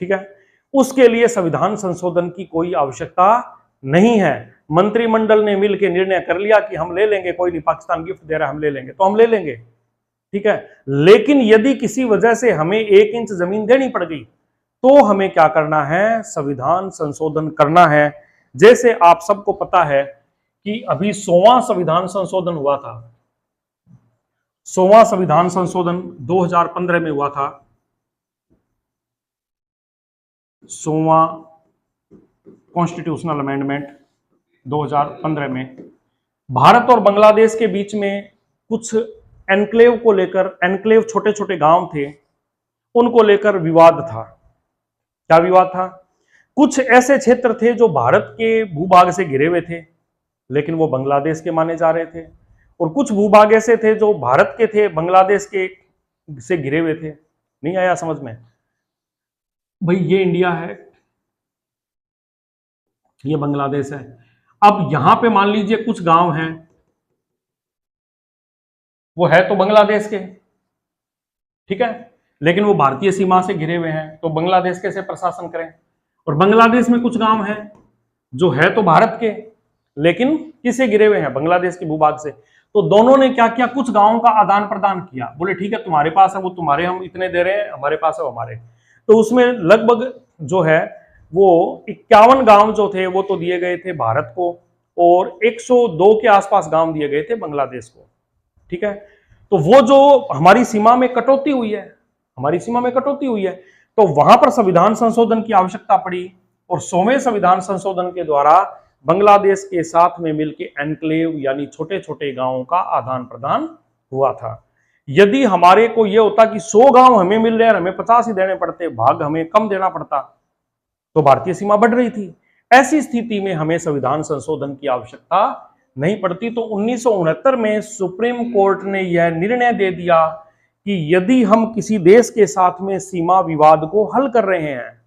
ठीक है, उसके लिए संविधान संशोधन की कोई आवश्यकता नहीं है। मंत्रिमंडल ने मिलकर निर्णय कर लिया कि हम ले लेंगे, कोई नहीं, पाकिस्तान गिफ्ट दे रहा है हम ले लेंगे, तो हम ले लेंगे, ठीक है। लेकिन यदि किसी वजह से हमें 1 इंच जमीन देनी पड़ गई तो हमें क्या करना है? संविधान संशोधन करना है। जैसे आप सबको पता है कि अभी 100वां संविधान संशोधन हुआ था। 100वां संविधान संशोधन 2015 में हुआ था। 100वां कॉन्स्टिट्यूशनल अमेंडमेंट 2015 में भारत और बांग्लादेश के बीच में कुछ एनक्लेव को लेकर, एनक्लेव छोटे छोटे गांव थे, उनको लेकर विवाद था। क्या विवाद था? कुछ ऐसे क्षेत्र थे जो भारत के भूभाग से घिरे हुए थे लेकिन वो बांग्लादेश के माने जा रहे थे, और कुछ भूभाग ऐसे थे जो भारत के थे, बांग्लादेश के से घिरे हुए थे। नहीं आया समझ में? भाई ये इंडिया है, ये बांग्लादेश है। अब यहां पे मान लीजिए कुछ गांव हैं, वो है तो बांग्लादेश के, ठीक है, लेकिन वो भारतीय सीमा से घिरे हुए हैं, तो बांग्लादेश कैसे प्रशासन करें? और बांग्लादेश में कुछ गांव हैं जो है तो भारत के लेकिन किससे घिरे हुए हैं? बांग्लादेश के भूभाग से। तो दोनों ने क्या किया? कुछ गांवों का आदान प्रदान किया। बोले ठीक है, तुम्हारे पास है वो तुम्हारे, हम इतने दे रहे हैं, हमारे पास है वो हमारे। तो उसमें लगभग जो है वो 51 गांव जो थे वो तो दिए गए थे भारत को, और 102 के आसपास गांव दिए गए थे बांग्लादेश को। ठीक है, तो वो जो हमारी सीमा में कटौती हुई है, हमारी सीमा में कटौती हुई है, तो वहां पर संविधान संशोधन की आवश्यकता पड़ी और 100वें संविधान संशोधन के द्वारा बांग्लादेश के साथ में मिलकर एनक्लेव यानी छोटे छोटे गांवों का आदान प्रदान हुआ था। यदि हमारे को यह होता कि 100 गांव हमें मिल रहे हैं, हमें 50 ही देने पड़ते, भाग हमें कम देना पड़ता, तो भारतीय सीमा बढ़ रही थी। ऐसी स्थिति में हमें संविधान संशोधन की आवश्यकता नहीं पड़ती। तो 1969 में सुप्रीम कोर्ट ने यह निर्णय दे दिया कि यदि हम किसी देश के साथ में सीमा विवाद को हल कर रहे हैं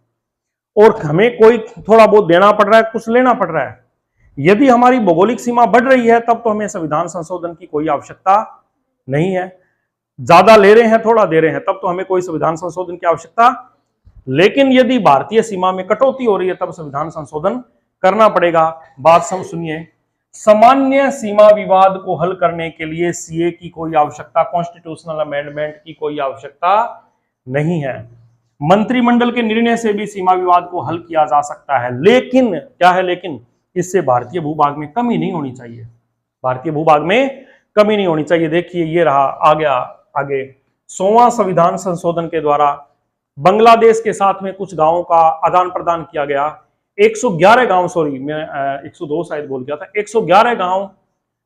और हमें कोई थोड़ा बहुत देना पड़ रहा है, कुछ लेना पड़ रहा है, यदि हमारी भौगोलिक सीमा बढ़ रही है तब तो हमें संविधान संशोधन की कोई आवश्यकता नहीं है। ज्यादा ले रहे हैं, थोड़ा दे रहे हैं, तब तो हमें कोई संविधान संशोधन की आवश्यकता। लेकिन यदि भारतीय सीमा में कटौती हो रही है तब संविधान संशोधन करना पड़ेगा। बात सुनिए, सामान्य सीमा विवाद को हल करने के लिए सीए की कोई आवश्यकता, कॉन्स्टिट्यूशनल अमेंडमेंट की कोई आवश्यकता नहीं है। मंत्रिमंडल के निर्णय से भी सीमा विवाद को हल किया जा सकता है। लेकिन क्या है, लेकिन इससे भारतीय भूभाग में कमी नहीं होनी चाहिए, भारतीय भूभाग में कमी नहीं होनी चाहिए। देखिए ये रहा, आ गया आगे 100वां संविधान संशोधन के द्वारा बांग्लादेश के साथ में कुछ गांवों का आदान प्रदान किया गया। 111 गांव, सॉरी मैं 102 शायद बोल गया था, 111 गांव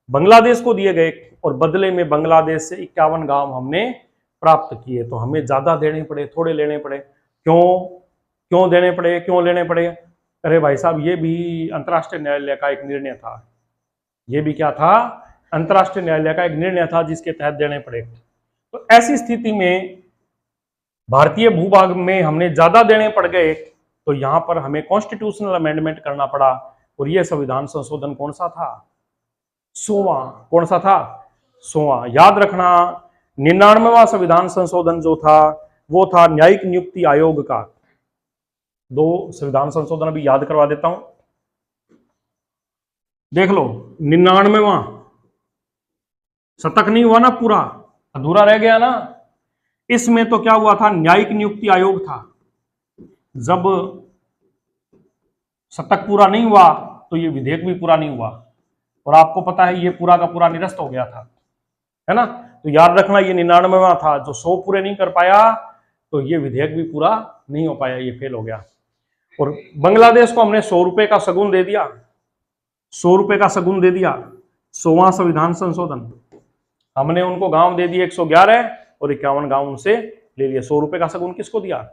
बांग्लादेश को दिए गए और बदले में बांग्लादेश से 51 गांव हमने प्राप्त किए। तो हमें ज्यादा देने पड़े, थोड़े लेने पड़े, क्यों देने पड़े, क्यों लेने पड़े? अरे भाई साहब, ये भी अंतर्राष्ट्रीय न्यायालय का एक निर्णय था, ये भी क्या था, अंतर्राष्ट्रीय न्यायालय का एक निर्णय था जिसके तहत देने पड़े। तो ऐसी स्थिति में भारतीय भूभाग में हमने ज्यादा देने पड़ गए, तो यहां पर हमें कॉन्स्टिट्यूशनल अमेंडमेंट करना पड़ा। और यह संविधान संशोधन कौन सा था? 100वां। कौन सा था? 100वां। याद रखना, 99वां संविधान संशोधन जो था वो था न्यायिक नियुक्ति आयोग का। 2 संविधान संशोधन अभी याद करवा देता हूं, देख लो। 99वां शतक नहीं हुआ ना, पूरा अधूरा रह गया ना। इसमें तो क्या हुआ था, न्यायिक नियुक्ति आयोग था। जब शतक पूरा नहीं हुआ तो ये विधेयक भी पूरा नहीं हुआ, और आपको पता है ये पूरा का पूरा निरस्त हो गया था, है ना। तो याद रखना, ये 99वां था, जो 100 पूरे नहीं कर पाया तो ये विधेयक भी पूरा नहीं हो पाया, ये फेल हो गया। और बांग्लादेश को हमने 100 रुपए का शगुन दे दिया, 100 रुपए का शगुन दे दिया। 100वां संविधान संशोधन, हमने उनको गांव दे दिए 111 और 51 गांव उनसे ले लिए। 100 रुपए का शगुन किसको दिया?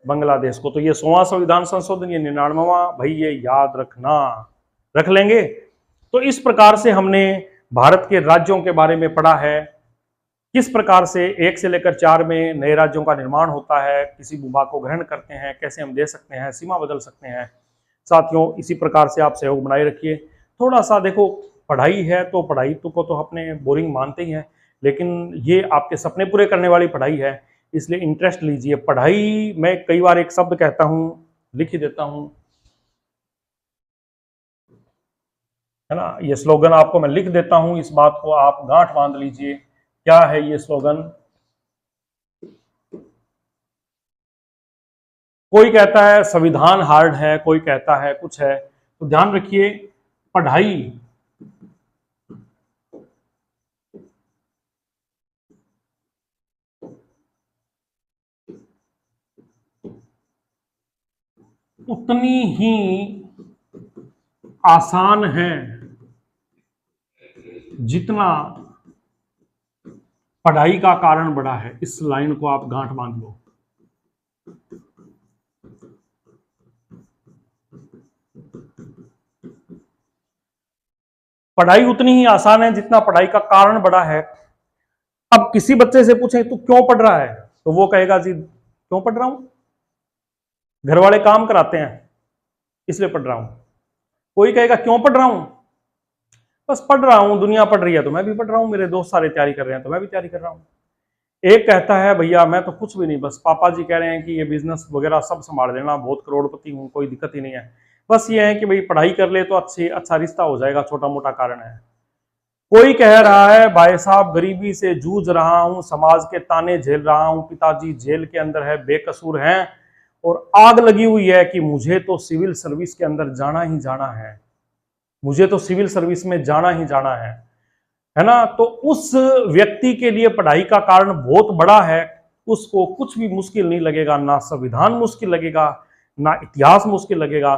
बांग्लादेश को। तो ये 100वां संविधान संशोधन, ये 99वां, भाई ये याद रखना, रख लेंगे। तो इस प्रकार से हमने भारत के राज्यों के बारे में पढ़ा है, किस प्रकार से 1 से लेकर 4 में नए राज्यों का निर्माण होता है, किसी भूभाग को ग्रहण करते हैं, कैसे हम दे सकते हैं, सीमा बदल सकते हैं। साथियों, इसी प्रकार से आप सहयोग बनाए रखिए। थोड़ा सा देखो, पढ़ाई है तो पढ़ाई को तो अपने बोरिंग मानते ही हैं, लेकिन ये आपके सपने पूरे करने वाली पढ़ाई है, इसलिए इंटरेस्ट लीजिए। पढ़ाई, मैं कई बार एक शब्द कहता हूं, लिख ही देता हूं, है ना। ये स्लोगन आपको मैं लिख देता हूं, इस बात को आप गांठ बांध लीजिए। क्या है ये स्लोगन? कोई कहता है संविधान हार्ड है, कोई कहता है कुछ है, तो ध्यान रखिए, पढ़ाई उतनी ही आसान है जितना पढ़ाई का कारण बड़ा है। इस लाइन को आप गांठ बांध लो। पढ़ाई उतनी ही आसान है जितना पढ़ाई का कारण बड़ा है। अब किसी बच्चे से पूछें तू क्यों पढ़ रहा है, तो वो कहेगा जी क्यों पढ़ रहा हूं, घर वाले काम कराते हैं इसलिए पढ़ रहा हूं। कोई कहेगा क्यों पढ़ रहा हूं, बस पढ़ रहा हूं, दुनिया पढ़ रही है तो मैं भी पढ़ रहा हूं, मेरे दोस्त सारे तैयारी कर रहे हैं तो मैं भी तैयारी कर रहा हूं। एक कहता है भैया मैं तो कुछ भी नहीं, बस पापा जी कह रहे हैं कि ये बिजनेस वगैरह सब संभाल लेना, बहुत करोड़पति हूं, कोई दिक्कत ही नहीं है, बस ये है कि भाई पढ़ाई कर ले तो अच्छा रिश्ता हो जाएगा, छोटा मोटा कारण है। कोई कह रहा है भाई साहब गरीबी से जूझ रहा हूं, समाज के ताने झेल रहा हूं, पिताजी जेल के अंदर है, बेकसूर हैं और आग लगी हुई है कि मुझे तो सिविल सर्विस के अंदर जाना ही जाना है। मुझे तो सिविल सर्विस में जाना ही जाना है ना, तो उस व्यक्ति के लिए पढ़ाई का कारण बहुत बड़ा है। उसको कुछ भी मुश्किल नहीं लगेगा, ना संविधान मुश्किल लगेगा, ना इतिहास मुश्किल लगेगा।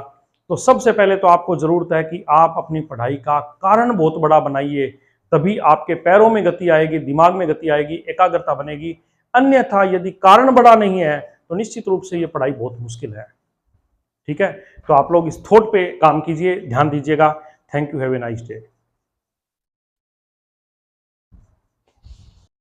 तो सबसे पहले तो आपको जरूरत है कि आप अपनी पढ़ाई का कारण बहुत बड़ा बनाइए, तभी आपके पैरों में गति आएगी, दिमाग में गति आएगी, एकाग्रता बनेगी। अन्यथा यदि कारण बड़ा नहीं है तो निश्चित रूप से ये पढ़ाई बहुत मुश्किल है। ठीक है, तो आप लोग इस थॉट पे काम कीजिए, ध्यान दीजिएगा। Thank you, have a nice day.